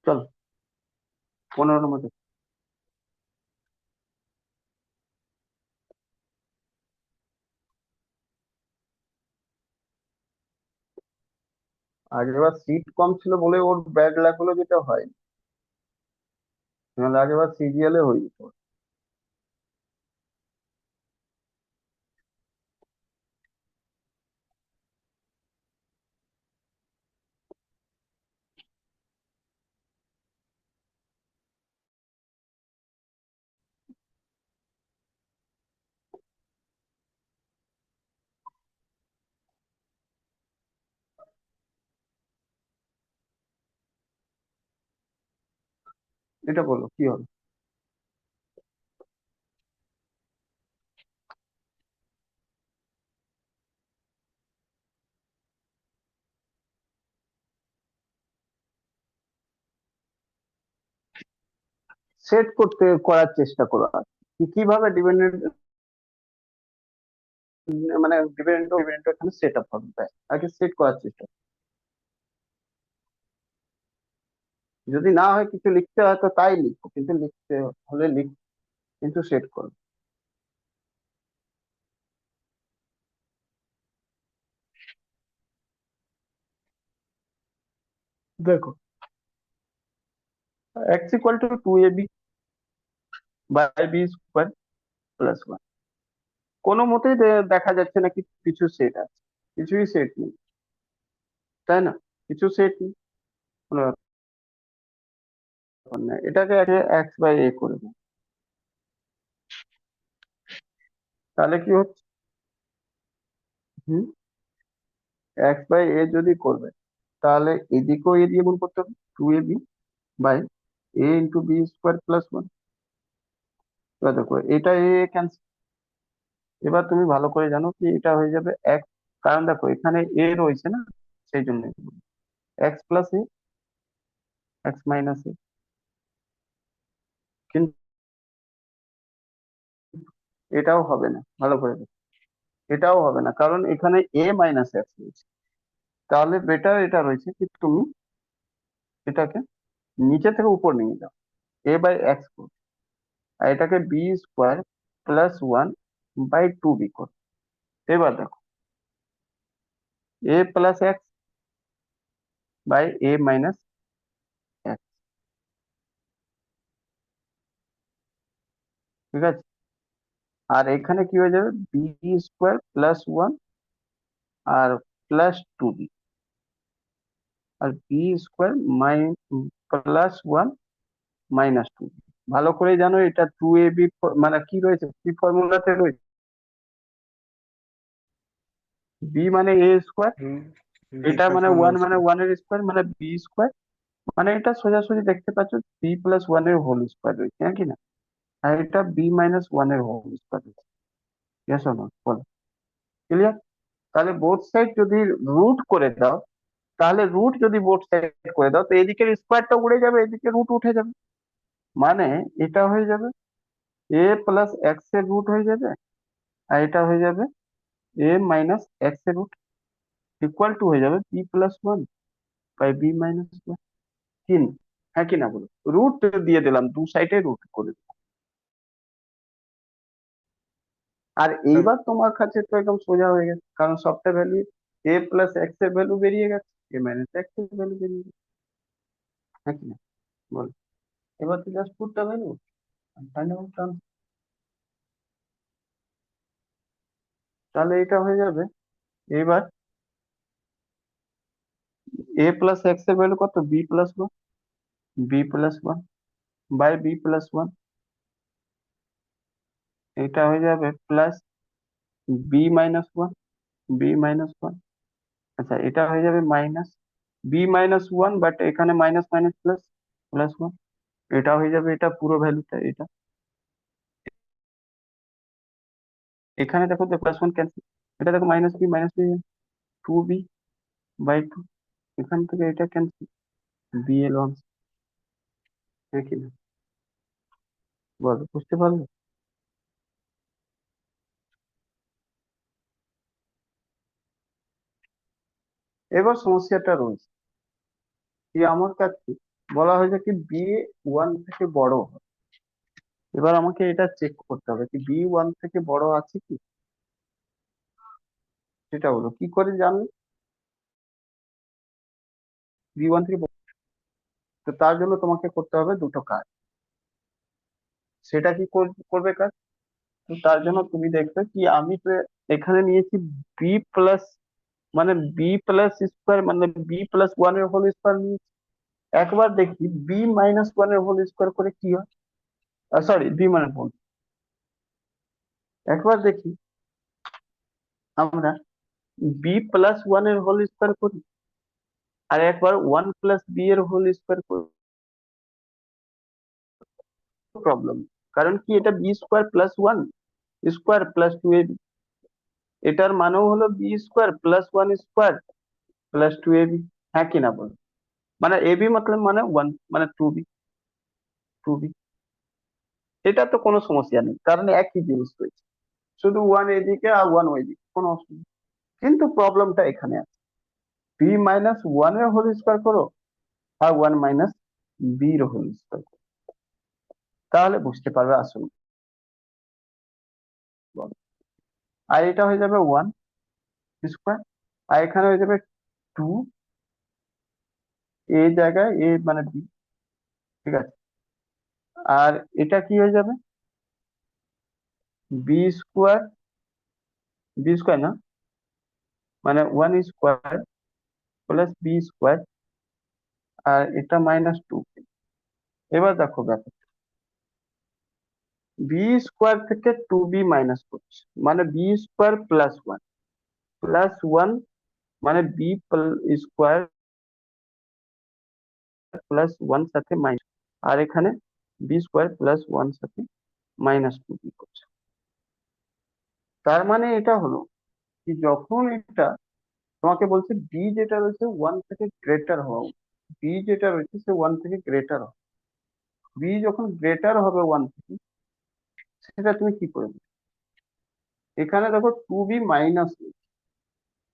চলো 15-র মধ্যে। আগেরবার সিট কম ছিল বলে ওর ব্যাড লাগলো, যেটা হয়, নাহলে আগেরবার সিজিএলে হয়ে যেত। এটা বলো কি হবে? সেট করতে করার চেষ্টা করো। আর কিভাবে ডিপেন্ডেন্ট, মানে ডিপেন্ডেন্ট এখানে সেট আপ হবে, ব্যাস। আগে সেট করার চেষ্টা করো। যদি না হয় কিছু লিখতে হয় তো তাই লিখো, কিন্তু লিখতে হলে লিখ, কিন্তু সেট করো। দেখো, x equal to 2ab by B square plus 1। কোনো মতেই দেখা যাচ্ছে না কি কিছু সেট আছে, কিছুই সেট নেই, তাই না? কিছু সেট নেই, কোনো ব্যাপার না। এটাকে এক্স বাই এ করে দাও, তাহলে কি হচ্ছে? হুম, এক্স বাই এ যদি করবে, তাহলে এদিকেও এ দিয়ে গুণ করতে হবে, 2ab by A into B square plus 1। এবার দেখো, এটা এ ক্যান্সেল। এবার তুমি ভালো করে জানো কি এটা হয়ে যাবে এক্স, কারণ দেখো এখানে এ রয়েছে না, সেই জন্য এক্স প্লাস এ, এক্স মাইনাস এ। কিন্তু এটাও হবে না, ভালো করে দেখো, এটাও হবে না, কারণ এখানে এ মাইনাস এক্স রয়েছে। তাহলে বেটার এটা রয়েছে কি তুমি এটাকে নিচে থেকে উপর নিয়ে যাও, এ বাই এক্স করো, আর এটাকে B square plus 1 by 2b করো। এবার দেখো, A plus X by A minus X, ঠিক আছে। আর এখানে কি হয়ে যাবে, বি স্কোয়ার প্লাস 1 আর প্লাস 2b, আর B square plus 1 minus 2b। ভালো করে জানো এটা 2ab, মানে কি রয়েছে, কি ফর্মুলাতে রয়েছে, বি মানে এ স্কোয়ার, বি এটা প্লাস মানে ওয়ান 1 হোল মানে স্কোয়ার। 1 এর স্কোয়ার মানে বি স্কোয়ার, মানে এটা সোজাসুজি দেখতে পাচ্ছ বি প্লাস 1 এর হোল স্কোয়ার রয়েছে, হ্যাঁ কি না? আর এটা বি মাইনাস 1 এর হোল স্কোয়ার রয়েছে, ইয়েস অর নো বলো, ক্লিয়ার? তাহলে বোথ সাইড যদি রুট করে দাও, তাহলে রুট যদি বোথ সাইড করে দাও, তো এদিকের স্কোয়ারটা উড়ে যাবে, এদিকে রুট উঠে যাবে, মানে এটা হয়ে যাবে এ প্লাস এক্স এর রুট হয়ে যাবে, আর এটা হয়ে যাবে এ মাইনাস এক্স এর রুট, ইকুয়াল টু হয়ে যাবে B plus 1 by B minus 1। তিন, হ্যাঁ কি না বলো? রুট দিয়ে দিলাম, দু সাইডে রুট করে দিলাম। আর এইবার তোমার কাছে তো একদম সোজা হয়ে গেছে, কারণ সবটা ভ্যালু, এ প্লাস এক্স এর ভ্যালু বেরিয়ে গেছে, এ মাইনাস এক্স এর ভ্যালু বেরিয়ে গেছে। হ্যাঁ কি না বল। এবার তুই just put the value and find out the answer. তাহলে এটা হয়ে যাবে। এবার a প্লাস এক্স এর ভ্যালু কত, b plus one, by b plus one, এটা হয়ে যাবে plus B minus one, B minus one. আচ্ছা এটা হয়ে যাবে মাইনাস b-1, বাট এখানে মাইনাস মাইনাস প্লাস, প্লাস 1, এটা হয়ে যাবে, এটা পুরো ভ্যালুটা এটা। এখানে দেখো যে +1 ক্যান্সেল, এটা দেখো মাইনাস বি 2b/2, এখান থেকে এটা ক্যান্সেল, বি এল ওয়ান। হ্যাঁ কি না বলো, বুঝতে পারলে? এবার সমস্যাটা রয়েছে কি, আমার কাছে বলা হয়েছে কি বি 1 থেকে বড় হয়। এবার আমাকে এটা চেক করতে হবে কি বি 1 থেকে বড় আছে কি, সেটা হলো কি করে জানলে বি 1 থেকে তো তার জন্য তোমাকে করতে হবে দুটো কাজ। সেটা কি করবে কাজ? তো তার জন্য তুমি দেখবে কি আমি তো এখানে নিয়েছি বি প্লাস, মানে বি প্লাস স্কোয়ার, মানে b+1 এর হোল স্কোয়ার নিয়েছি। একবার দেখি b-1 এর হোল স্কোয়ার করে কি হয়, সরি বি মানে ভুল। একবার দেখি আমরা b+1 এর হোল স্কোয়ার করি, আর একবার 1+b এর হোল স্কোয়ার করি। প্রবলেম, কারণ কি এটা b² + 1² + 2ab, এটার মানেও হলো b² + 1² + 2ab। হ্যাঁ কি না বলো? মানে এবি মতলব মানে 1, মানে 2b। এটা তো কোনো সমস্যা নেই, কারণ একই জিনিস রয়েছে, শুধু 1 এদিকে আর 1 ওইদিকে, কোনো অসুবিধা নেই। কিন্তু প্রবলেমটা এখানে আছে, b-1 এর হোল স্কোয়ার করো আর 1 - b এর হোল স্কোয়ার করো, তাহলে বুঝতে পারবে আসলে। আর এটা হয়ে যাবে 1² আর এখানে হয়ে যাবে 2, এ জায়গায় এ মানে বি, ঠিক আছে। আর এটা কি হয়ে যাবে বি স্কোয়ার না, মানে 1² + b², আর এটা -2। এবার দেখো ব্যাপার, b² থেকে 2b মাইনাস করছে, মানে b² + 1 মানে b² + 1 সাথে মাইনাস, আর এখানে b² + 1 সাথে -2b করছে। তার মানে এটা হলো কি যখন এটা তোমাকে বলছে বি যেটা রয়েছে 1 থেকে গ্রেটার হওয়া উচিত, বি যেটা রয়েছে সে 1 থেকে গ্রেটার হবে, বি যখন গ্রেটার হবে 1 থেকে, সেটা তুমি কি করবে? এখানে দেখো 2b মাইনাস,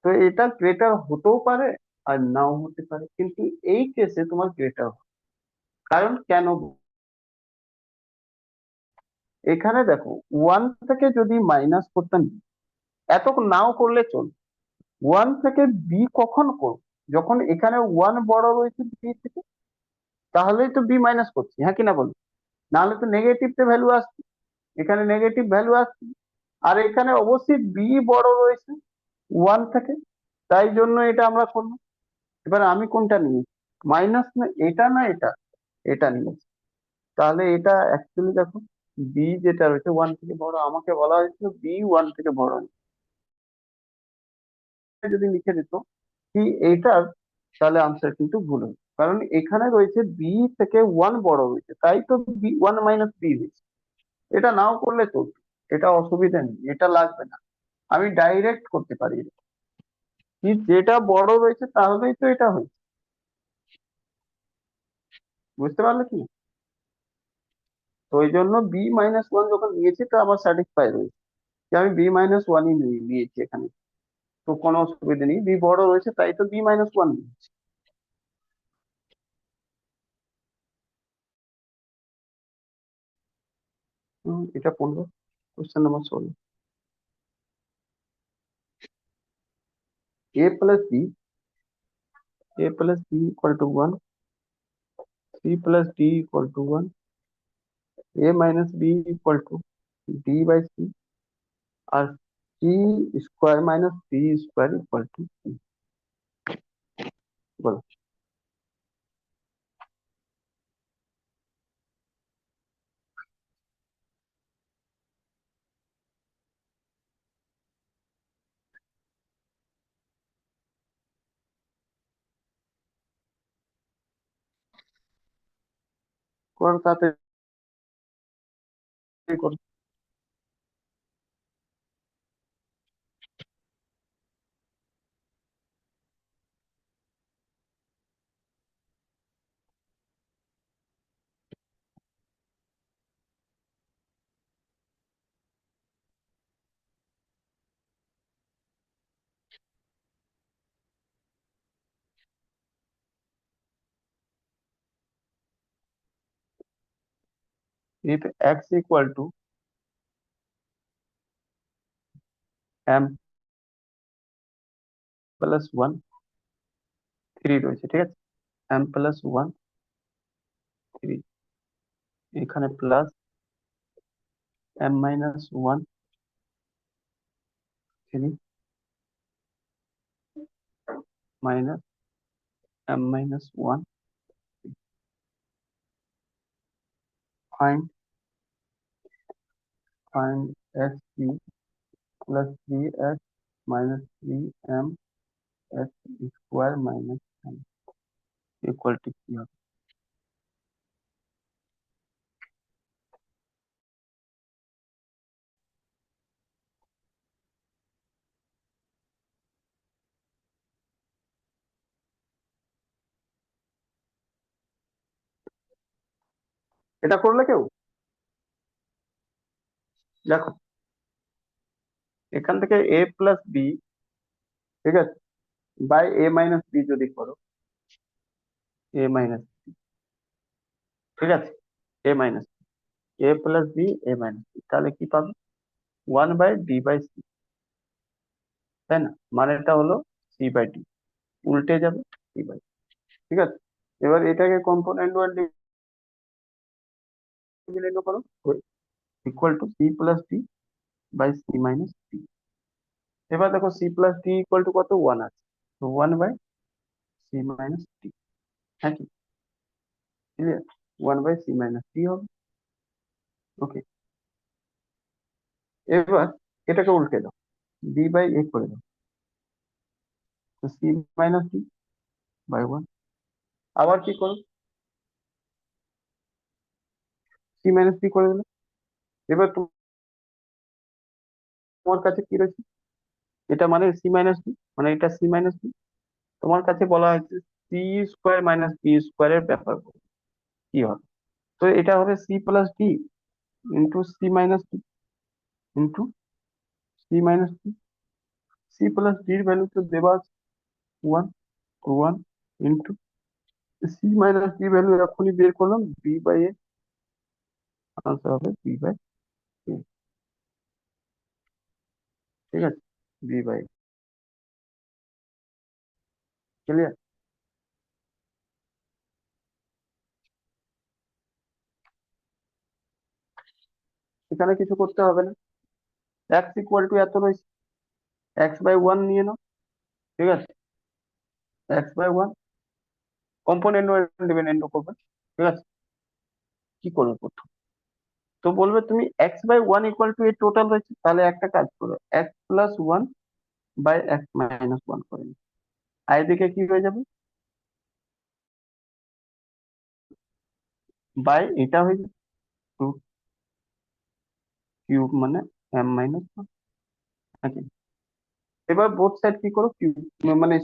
তো এটা গ্রেটার হতেও পারে আর নাও হতে পারে, কিন্তু এই কেসে তোমার গ্রেটার হবে। কারণ কেন এখানে দেখো 1 থেকে যদি মাইনাস করতাম, এত নাও করলে চল, 1 থেকে বি কখন করব, যখন এখানে 1 বড় রয়েছে বি থেকে, তাহলেই তো বি মাইনাস করছি, হ্যাঁ কিনা বলো? নাহলে তো নেগেটিভ ভ্যালু আসছে, এখানে নেগেটিভ ভ্যালু আসছে, আর এখানে অবশ্যই বি বড় রয়েছে 1 থেকে, তাই জন্য এটা আমরা করবো। এবার আমি কোনটা নিয়েছি, মাইনাস না এটা, না এটা, এটা নিয়েছি। তাহলে এটা অ্যাকচুয়ালি দেখো বি যেটা রয়েছে 1 থেকে বড়, আমাকে বলা হয়েছিল বি 1 থেকে বড়, যদি লিখে দিত কি এইটার, তাহলে আনসার কিন্তু ভুল হবে, কারণ এখানে রয়েছে বি থেকে 1 বড় রয়েছে, তাই তো বি 1 - বি হয়েছে। এটা নাও করলে চলবে, এটা অসুবিধা নেই, এটা লাগবে না, আমি ডাইরেক্ট করতে পারি এটা। কি যেটা বড় রয়েছে তাহলেই তো এটা হয়েছে, বুঝতে পারলে কি? তো ওই জন্য b-1 যখন নিয়েছি তো আমার স্যাটিসফাই রয়েছে যে আমি b-1ই নিয়েছি এখানে, তো কোনো অসুবিধা নেই, বি বড় রয়েছে তাই তো b-1 নিয়েছি। এটা 15, question number 16। a + b, a + b = 1, c plus d equal to 1, a minus b equal to d by c, আর c square minus c square equal to c। বলো। করো তাড়াতাড়ি করো। if x equal to m plus 1 3 রয়েছে, ঠিক আছে, m plus 1 3, এখানে plus m minus 1 3 minus m minus 1, find x cube plus 3x minus 3m x square minus m equal to কি হবে? এটা করলে কেউ? দেখো, এখান থেকে a প্লাস b, ঠিক আছে, বাই a মাইনাস b যদি করো, a মাইনাস, ঠিক আছে, a minus a plus b a minus b, তাহলে কি পাবে? 1 বাই d বাই c, তাই না? মানে এটা হলো c বাই d, উল্টে যাবে c বাই, ঠিক আছে। এবার এটাকে কম্পোনেন্ট ওয়ান ডিভিডেন্ড করো, equal to c plus d by c minus d। এবার দেখো c plus d equal to কত? 1 আছে, তো 1 বাই c মাইনাস d, হ্যাঁ কি clear? 1 by c minus d হবে। ওকে, এবার এটাকে উল্টে দাও, d বাই a করে দাও, তো c মাইনাস d বাই 1। আবার কি করো? c মাইনাস d করে দিলে। এবার তোমার কাছে কি রয়েছে? এটা মানে c মাইনাস d, মানে এটা c মাইনাস d। তোমার কাছে বলা হয়েছে c স্কোয়ার মাইনাস b স্কোয়ারের ব্যাপার বলো, কি হবে? তো এটা হবে c plus d into c minus d into c minus d। c plus d এর ভ্যালু তো দেওয়া আছে 1, 1 into c minus d value এখনই বের করলাম, b বাই a, আনসার হবে b বাই a, ঠিক আছে, b বাই a, ক্লিয়ার? এখানে কিছু করতে হবে না, x ইকুয়াল টু এত রয়েছে, x বাই 1 নিয়ে নাও, ঠিক আছে, x বাই 1 কম্পোনেন্ট ডিপেন্ডেন্ট করবে, ঠিক আছে। কি করবে প্রথম? তো বলবে তুমি x বাই 1 ইকুয়াল টু এর টোটাল রয়েছে, তাহলে একটা কাজ করো, x plus 1 by x minus 1 করে নিও, আর এদিকে কি হয়ে যাবে? বাই এটা হয়ে যাবে রুট কিউব, মানে m মাইনাস 1, নাকি? এবার বোথ সাইড কি করো, কিউব, মানে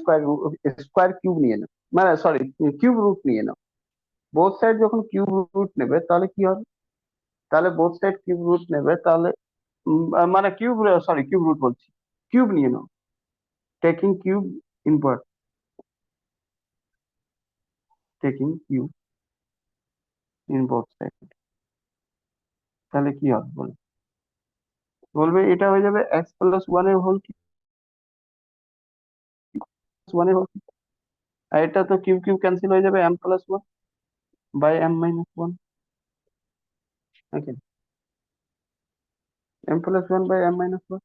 স্কোয়ার কিউব নিয়ে নাও, মানে সরি কিউব রুট নিয়ে নাও। বোথ সাইড যখন কিউব রুট নেবে তাহলে কি হবে? তাহলে বোথ সাইড কিউব রুট নেবে, তাহলে মানে কিউব, সরি কিউব রুট বলছি, কিউব নিয়ে নাও, taking cube invert, taking cube in both side, তাহলে কি হবে বলো? বলবে এটা হয়ে যাবে এক্স প্লাস 1 এর হোল কিউব, 1 এর হোল কিউব, আর এটা তো কিউব কিউব ক্যান্সেল হয়ে যাবে, m plus 1, by M minus one, নাকি M plus one by M minus one.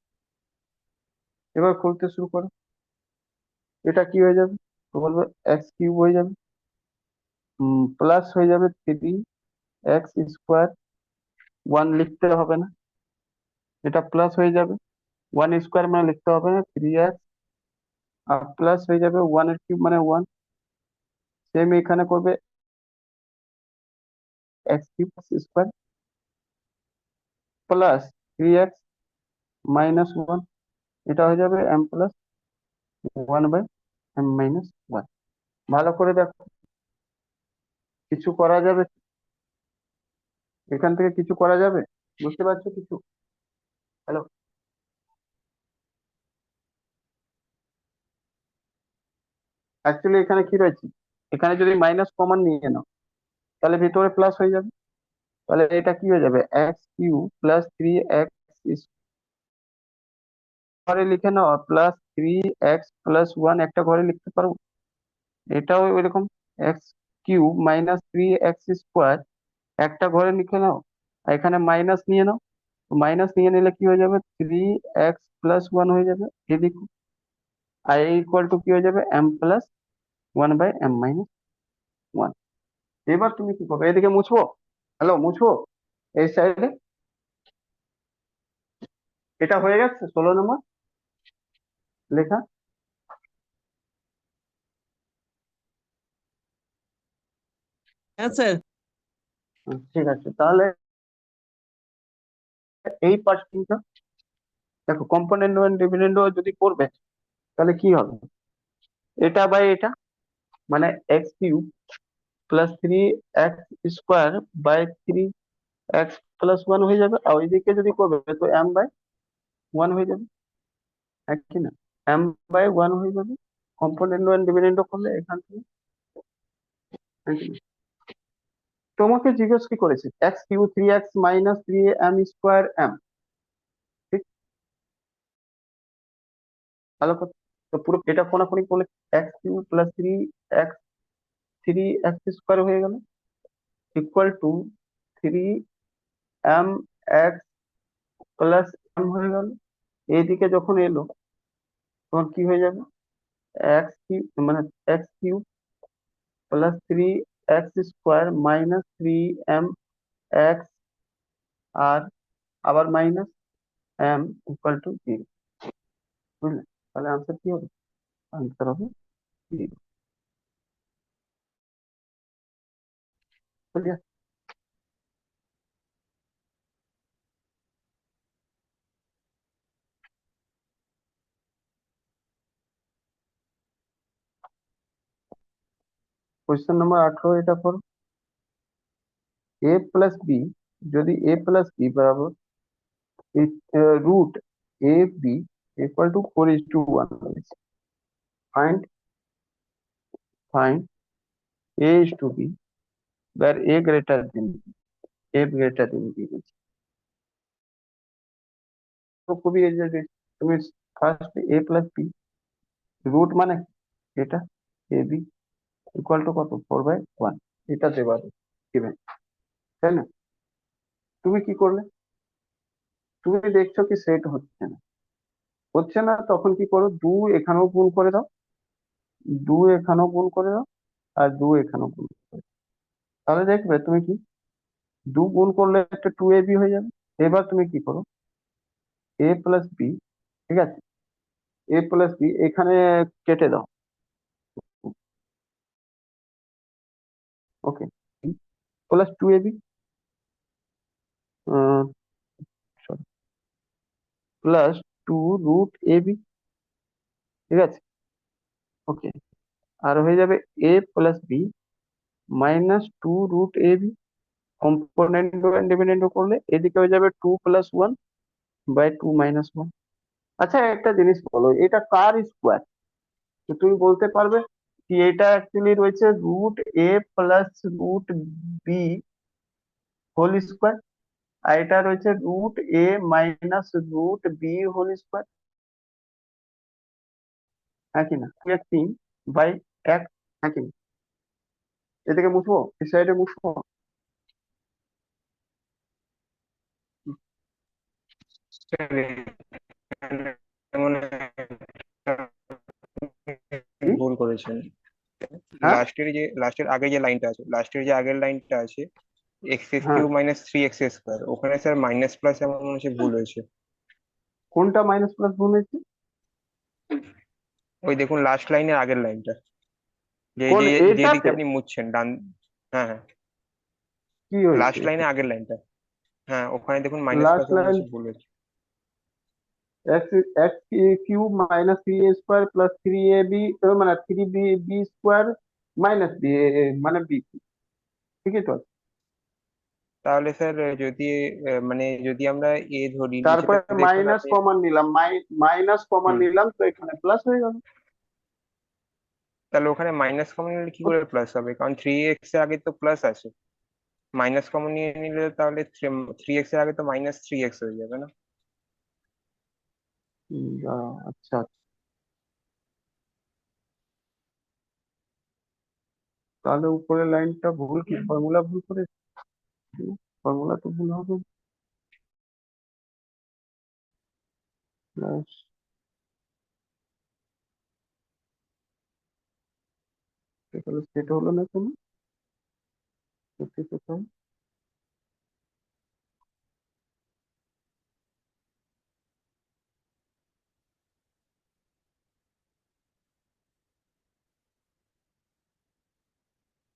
এবার করতে শুরু করো, এটা কি হয়ে যাবে, তো বলবো এক্স কিউব হয়ে যাবে, প্লাস হয়ে যাবে 3x² 1 লিখতে হবে না, এটা প্লাস হয়ে যাবে, 1² মানে লিখতে হবে না, 3x, আর প্লাস হয়ে যাবে 1 এর কিউব মানে 1, সেম এখানে করবে x³ প্লাস 3x - 1, এটা হয়ে যাবে m+1/m-1। ভালো করে দেখো, কিছু করা যাবে, এখান থেকে কিছু করা যাবে, বুঝতে পারছো কিছু? হ্যালো, অ্যাকচুয়ালি এখানে কি রয়েছে, এখানে যদি মাইনাস কমন নিয়ে নাও তাহলে ভিতরে প্লাস হয়ে যাবে, তাহলে এটা কি হয়ে যাবে x³ প্লাস 3x ঘরে লিখে নাও, +3x+1 একটা ঘরে লিখতে পারবো, এটাও এরকম x³ - 3x² একটা ঘরে লিখে নাও, আর এখানে মাইনাস নিয়ে নাও, মাইনাস নিয়ে নিলে কি হয়ে যাবে 3x+1 হয়ে যাবে এদিকে, আর ইকুয়াল টু কি হয়ে যাবে m+1/m-1। এবার তুমি কি করবে, এদিকে মুছবো, হ্যালো মুছবো এই সাইডে, এটা হয়ে গেছে 16 নম্বর লেখা। হ্যাঁ স্যার। ঠিক আছে, তাহলে এই পার্টটা দেখো, কম্পোনেন্ট ওয়ান ডিভিডেন্ড যদি করবে তাহলে কি হবে, এটা বাই এটা মানে x³ plus 3x² by 3x+1 হয়ে যাবে, আর ওইদিকে যদি করবে তো m/1 হয়ে যাবে, এক কি না, m/1 হয়ে যাবে কম্পোনেন্ট ওয়ান ডিভিডেন্ড করলে এখান থেকে, এক কি না? তোমাকে জিজ্ঞেস কি করেছে, x³ 3x - 3m²m, ঠিক, ভালো কথা, তো পুরো এটা কোনাকুনি করলে x³ প্লাস 3x হয়ে গেল ইকুয়াল টু 3mx+m হয়ে গেল, এইদিকে যখন এলো তখন কি হয়ে যাবে x³ প্লাস 3x² - 3mx, আর আবার মাইনাস m ইকুয়াল টু 0, বুঝলে, তাহলে আনসার কি হবে, আনসার হবে 0। বুঝলে, কোয়েশ্চেন নম্বর 18 এটা করো, a+b, যদি a+b বরাবর √ab ইকুয়াল টু 4:1 রয়েছে, find a/b where a greater than b বলছে, তো খুবই এই যে তুমি ফার্স্ট a+b রুট মানে এটা ab ইকুয়াল টু কত 4/1, এটা দেওয়া given, তাই না? তুমি কি করলে, তুমি দেখছো কি সেট হচ্ছে না, তখন কি করো, 2 এখানেও গুণ করে দাও, 2 এখানেও গুণ করে দাও, আর 2 এখানেও গুণ করে দাও, তাহলে দেখবে তুমি কি 2 গুণ করলে একটা 2ab হয়ে যাবে। এবার তুমি কি করো, a+b, ঠিক আছে, a+b এখানে কেটে দাও, okay, plus 2ab, sorry, plus 2 √ab, ঠিক আছে, ওকে, আর হয়ে যাবে a+b -2 √ab, কম্পোনেন্ট ডিপেন্ডেন্ট করলে এদিকে হয়ে যাবে 2+1/2-1। আচ্ছা একটা জিনিস বলো, এটা কার স্কোয়ার, তো তুমি বলতে পারবে কি এটা অ্যাকচুয়ালি রয়েছে √a+√b হোল স্কোয়ার, আর এটা রয়েছে √a - √b হোল স্কোয়ার, হ্যাঁ কি না, 3/1, হ্যাঁ কি না, এদিকে মুছবো, এই সাইডে মুছবো। স্যার এখানে মনে হয় একটা কি? ভুল করেছেন। হ্যাঁ, লাস্টের আগে যে লাইনটা আছে, লাস্টের যে আগের লাইনটা আছে, এক্স হ্যাঁ, cube minus three X square, ওখানে স্যার মাইনাস প্লাস আমার মনে হচ্ছে ভুল হয়েছে। কোনটা মাইনাস প্লাস গুণ হয়েছে? ওই দেখুন লাস্ট লাইনের আগের লাইনটা, যে কোন যে যে দিকটা এটাতে আপনি মুছছেন ডান। হ্যাঁ হ্যাঁ, কি হয়েছে? লাস্ট লাইনে আগের লাইনটা। হ্যাঁ ওখানে দেখুন মাইনাস লাস্ট প্লাস আমার মনে লাইন, হচ্ছে ভুল হয়েছে। X X cube minus three A square plus three A B, মানে three B B square minus B, মানে বি, ঠিকই তো আছে। তাহলে স্যার যদি মানে যদি আমরা এ ধরি, তারপরে নিচেটাতে দেখুন মাইনাস আপনি। কমন নিলাম, মাইনাস কমন হুম, নিলাম, তো এখানে প্লাস হয়ে গেল। তাহলে ওখানে মাইনাস কমন নিলে কি করে প্লাস হবে, কারণ থ্রি এক্স এর আগে তো প্লাস আছে। মাইনাস কমন নিয়ে নিলে তাহলে থ্রি এক্স এর আগে তো মাইনাস থ্রি এক্স হয়ে যাবে না? আচ্ছা, তাহলে উপরের লাইনটা ভুল, কি ফর্মুলা ভুল করে? ফর্মুলা তো ভুল হবে। প্লাস, তাহলে সেটা হলো না কেন? সত্যি কোথায়?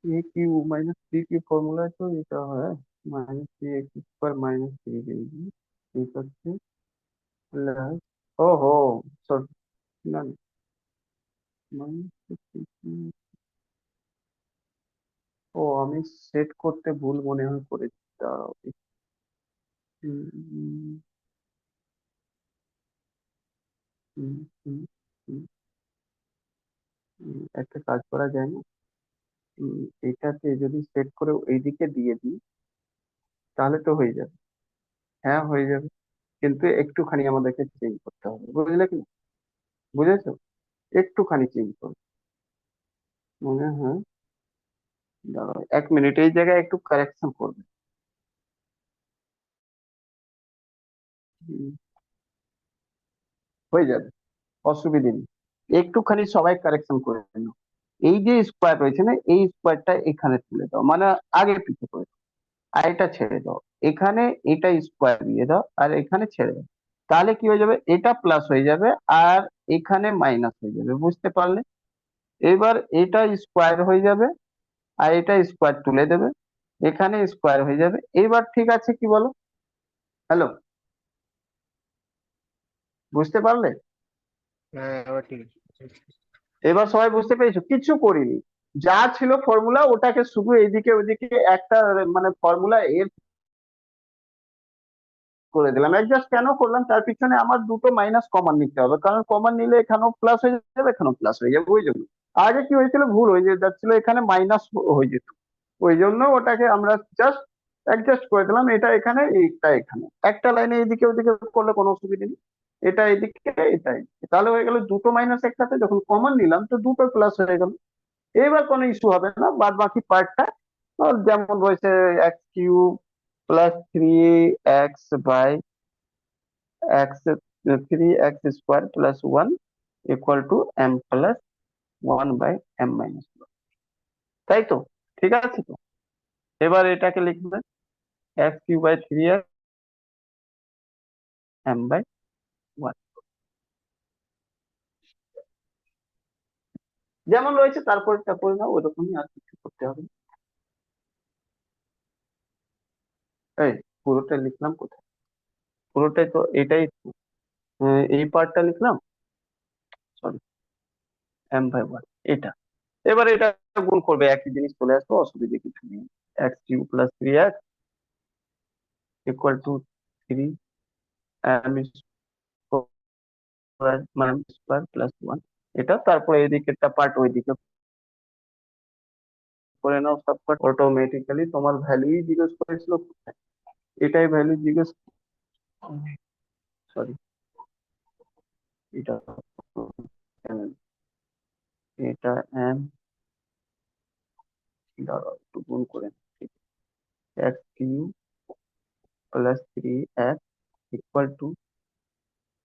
ए क्यू माइनस थ्री की फॉर्मूला तो এটা হয় minus three X square minus three B ঠিক আছে, প্লাস, ওহো সরি, না মাইনাস, ও আমি সেট করতে ভুল মনে হয় করেছি, দাঁড়াও হুম, হুম, হুম, হুম, একটা কাজ করা যায় না? এটাকে যদি সেট করে এইদিকে দিয়ে দিই তাহলে তো হয়ে যাবে। হ্যাঁ হয়ে যাবে, কিন্তু একটুখানি আমাদেরকে চেঞ্জ করতে হবে, বুঝলে কি না? বুঝেছো? একটুখানি চেঞ্জ করবে মনে হয়। দাঁড়াও 1 মিনিট, এই জায়গায় একটু কারেকশন করবে। হুম, হয়ে যাবে, অসুবিধে নেই। একটুখানি সবাই কারেকশন করে নাও। এই যে স্কোয়ার রয়েছে না, এই স্কোয়ারটা এখানে তুলে দাও, মানে আগে পিছে করে দাও, আর এটা ছেড়ে দাও। এখানে এটা স্কোয়ার দিয়ে দাও আর এখানে ছেড়ে দাও। তাহলে কি হয়ে যাবে, এটা প্লাস হয়ে যাবে আর এখানে মাইনাস হয়ে যাবে, বুঝতে পারলে? এবার এটা স্কোয়ার হয়ে যাবে আর এটা স্কোয়ার তুলে দেবে, এখানে স্কোয়ার হয়ে যাবে। এবার ঠিক আছে কি বলো? হ্যালো, বুঝতে পারলে? হ্যাঁ এবার ঠিক আছে। এবার সবাই বুঝতে পেরেছো? কিছু করিনি, যা ছিল ফর্মুলা ওটাকে শুধু এইদিকে ওইদিকে একটা, মানে ফর্মুলা এর করে দিলাম। অ্যাডজাস্ট কেন করলাম, তার পিছনে আমার দুটো মাইনাস কমন নিতে হবে, কারণ কমন নিলে এখানেও প্লাস হয়ে যাবে এখানেও প্লাস হয়ে যাবে, ওই জন্য। আগে কি হয়েছিল, ভুল হয়ে যাচ্ছিল, এখানে মাইনাস হয়ে যেত, ওই জন্য ওটাকে আমরা জাস্ট অ্যাডজাস্ট করে দিলাম। এটা এখানে, এইটা এখানে, একটা লাইনে এইদিকে ওইদিকে করলে কোনো অসুবিধা নেই। এটা এদিকে, এটা এদিকে, তাহলে হয়ে গেল দুটো মাইনাস একসাথে, যখন কমন নিলাম তো দুটো প্লাস হয়ে গেল। এবার কোনো ইস্যু হবে না, বাদ বাকি পার্টটা যেমন রয়েছে, X cube plus three X by X, three X square plus one equal to M plus one by M minus one, তাই তো? ঠিক আছে তো? এবার এটাকে লিখবে X cube by three X M by one, যেমন রয়েছে তারপরটা করে নাও, ওরকমই, আর কিছু করতে হবে না। এই পুরোটা লিখলাম কোথায়? পুরোটাই তো এটাই তো, এই পার্টটা লিখলাম, সরি, এম বাই ওয়ান, এটা। এবার এটা গুণ করবে, একই জিনিস চলে আসবে, অসুবিধা কিছু নেই। X cube plus three X equal to three M square মানে স্কোয়ার প্লাস ওয়ান, এটা। তারপরে এদিকেরটা পার্ট ওইদিকে করে নাও, সব পার্ট অটোমেটিক্যালি তোমার ভ্যালুই জিজ্ঞেস করেছিল কোথায়? এটাই ভ্যালু জিজ্ঞেস, সরি, এটা এটা এম, দাঁড়াও একটু গুণ করে নিই। ঠিক X Q plus 3x equal to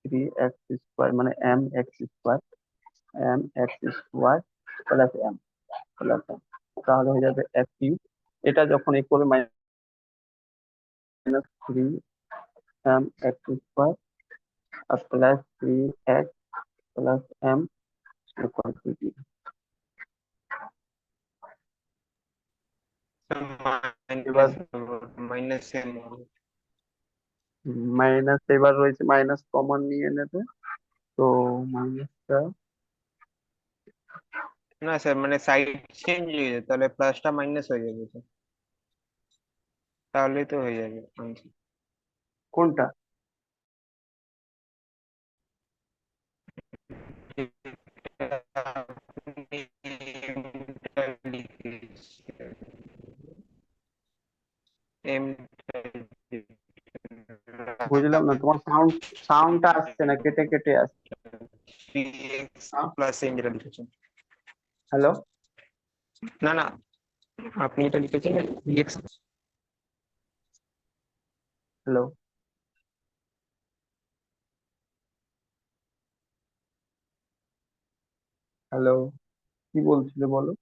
3x square মানে mx স্কোয়ার প্লাস m তাহলে হয়ে যাবে এক্স কিউ। এটা যখন ইকুয়াল -3 m x স্কোয়ার আর plus 3x plus m equal to 0। এবার মাইনাস এম মাইনাস এবার রয়েছে মাইনাস কমন নিয়ে নেবে, তো মাইনাসটা না স্যার, মানে সাইড চেঞ্জ হয়ে যাবে, তাহলে প্লাসটা মাইনাস হয়ে যাবে তো, তাহলেই তো হয়ে যাবে answer। কোনটা? এম বুঝলাম না, তোমার সাউন্ডটা আসছে না, কেটে কেটে আসছে। থ্রি এক্স প্লাস এম যেটা লিখেছেন। হ্যালো না না, আপনি এটা লিখেছেন থ্রি এক্স। হ্যালো হ্যালো কি বলছিলে বলো।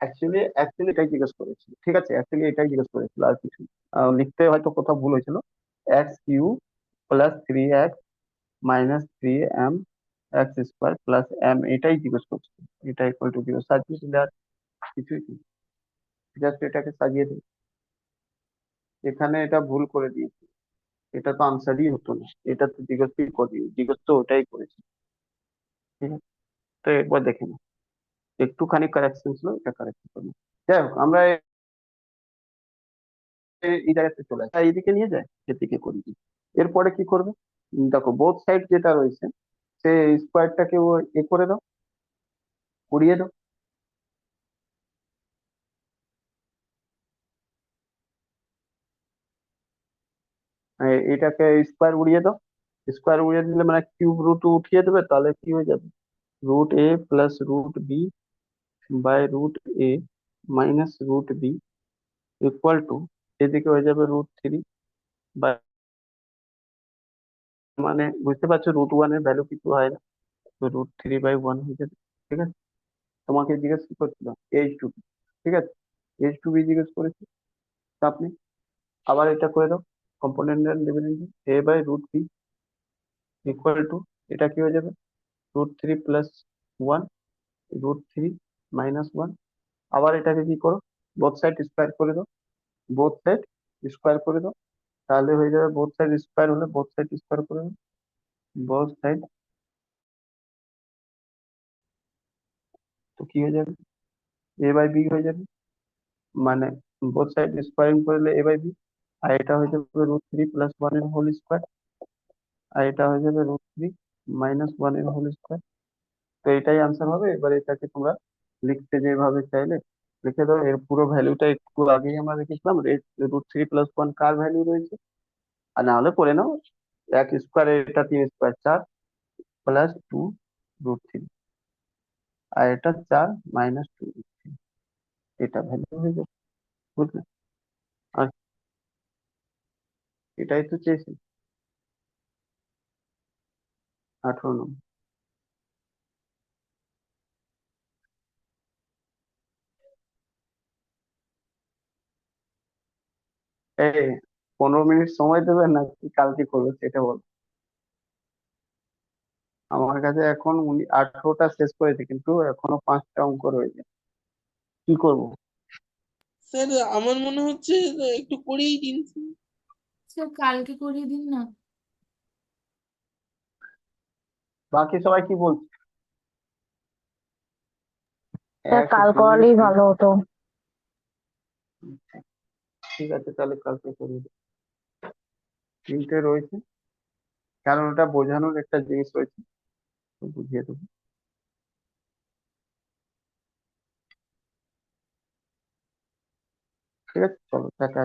অ্যাকচুয়ালি এটাই জিজ্ঞেস করেছিল, ঠিক আছে, অ্যাকচুয়ালি এটাই জিজ্ঞেস করেছিল আর কিছু না। লিখতে হয়তো কোথাও ভুল হয়েছিল। X Q plus 3x minus 3m X square plus m এটাই জিজ্ঞেস করছে। এটা ইকুয়াল টু 0 সাজিয়ে দিলে আর কিছুই নেই, জাস্ট এটাকে সাজিয়ে দিই। এখানে এটা ভুল করে দিয়েছি, এটা তো আনসারই হতো না, এটা তো জিজ্ঞেসই করি, জিজ্ঞেস তো ওটাই করেছি। ঠিক আছে, তো একবার দেখে নাও, একটুখানি কারেকশন ছিল, এটা কারেকশন করবো। যাই হোক, আমরা এই জায়গাতে চলে আসি, এইদিকে নিয়ে যায় সেদিকে করে দিই। এরপরে কি করবে? দেখো বোথ সাইড যেটা রয়েছে, সে স্কোয়ারটাকে ও করে দাও, উড়িয়ে দাও। এটাকে স্কোয়ার উড়িয়ে দাও। স্কোয়ার উড়িয়ে দিলে মানে কিউব রুট উঠিয়ে দেবে, তাহলে কি হয়ে যাবে? √a plus √b by √a minus √b equal to, এদিকে হয়ে যাবে √3 বাই, মানে বুঝতে পারছো √1 এর ভ্যালু কিছু হয় না, তো √3/1 হয়ে যাবে। ঠিক আছে, তোমাকে জিজ্ঞেস কি করছিলাম, h2b, ঠিক আছে, h2b জিজ্ঞেস করেছি, চাপ নেই। আবার এটা করে দাও, কম্পোনেন্ট a/√b ইকুয়াল টু, এটা কি হয়ে যাবে? √3 + 1 √3 - 1। আবার এটাকে কি করো, বোথ সাইড স্কোয়ার করে দাও, বোথ সাইড স্কোয়ার করে দাও, তাহলে হয়ে যাবে বোথ সাইড স্কোয়ার হলে বোথ সাইড স্কোয়ার করে দাও, বোথ সাইড, তো কি হয়ে যাবে? a/b হয়ে যাবে, মানে বোথ সাইড স্কোয়ারিং করলে a/b, আর এটা হয়ে যাবে √3 + 1 এর হোল স্কোয়ার, আর এটা হয়ে যাবে √3 - 1 এর হোল স্কোয়ার। তো এটাই আনসার হবে। এবার এটাকে তোমরা লিখতে যেভাবে চাইলে লিখে দাও। এর পুরো ভ্যালুটা একটু আগেই আমরা দেখেছিলাম, √3 + 1 কার ভ্যালু রয়েছে, আর না হলে করে নাও, এক স্কোয়ার, এটা 3 স্কোয়ার 4 প্লাস 2 √3, আর এটা 4 মাইনাস 2 এটা ভ্যালু হয়ে যাবে, বুঝলে? আর এটাই তো চেয়েছি, 18 নম্বর। এই 15 মিনিট সময় দেবে নাকি কালকে করবে সেটা বল। আমার কাছে এখন 18টা শেষ করেছে, কিন্তু এখনো 5টা অঙ্ক রয়েছে, কি করব? স্যার আমার মনে হচ্ছে একটু করেই দিন। স্যার কালকে করিয়ে দিন না। বাকি সবাই কি বলছে? স্যার এক কাল সামনে করালেই ভালো হতো। ঠিক আছে, তাহলে কালকে করিয়ে দিই। 3টে রয়েছে, কারণ ওটা বোঝানোর একটা জিনিস রয়েছে, বুঝিয়ে দেবো। ঠিক আছে, চলো টাটা।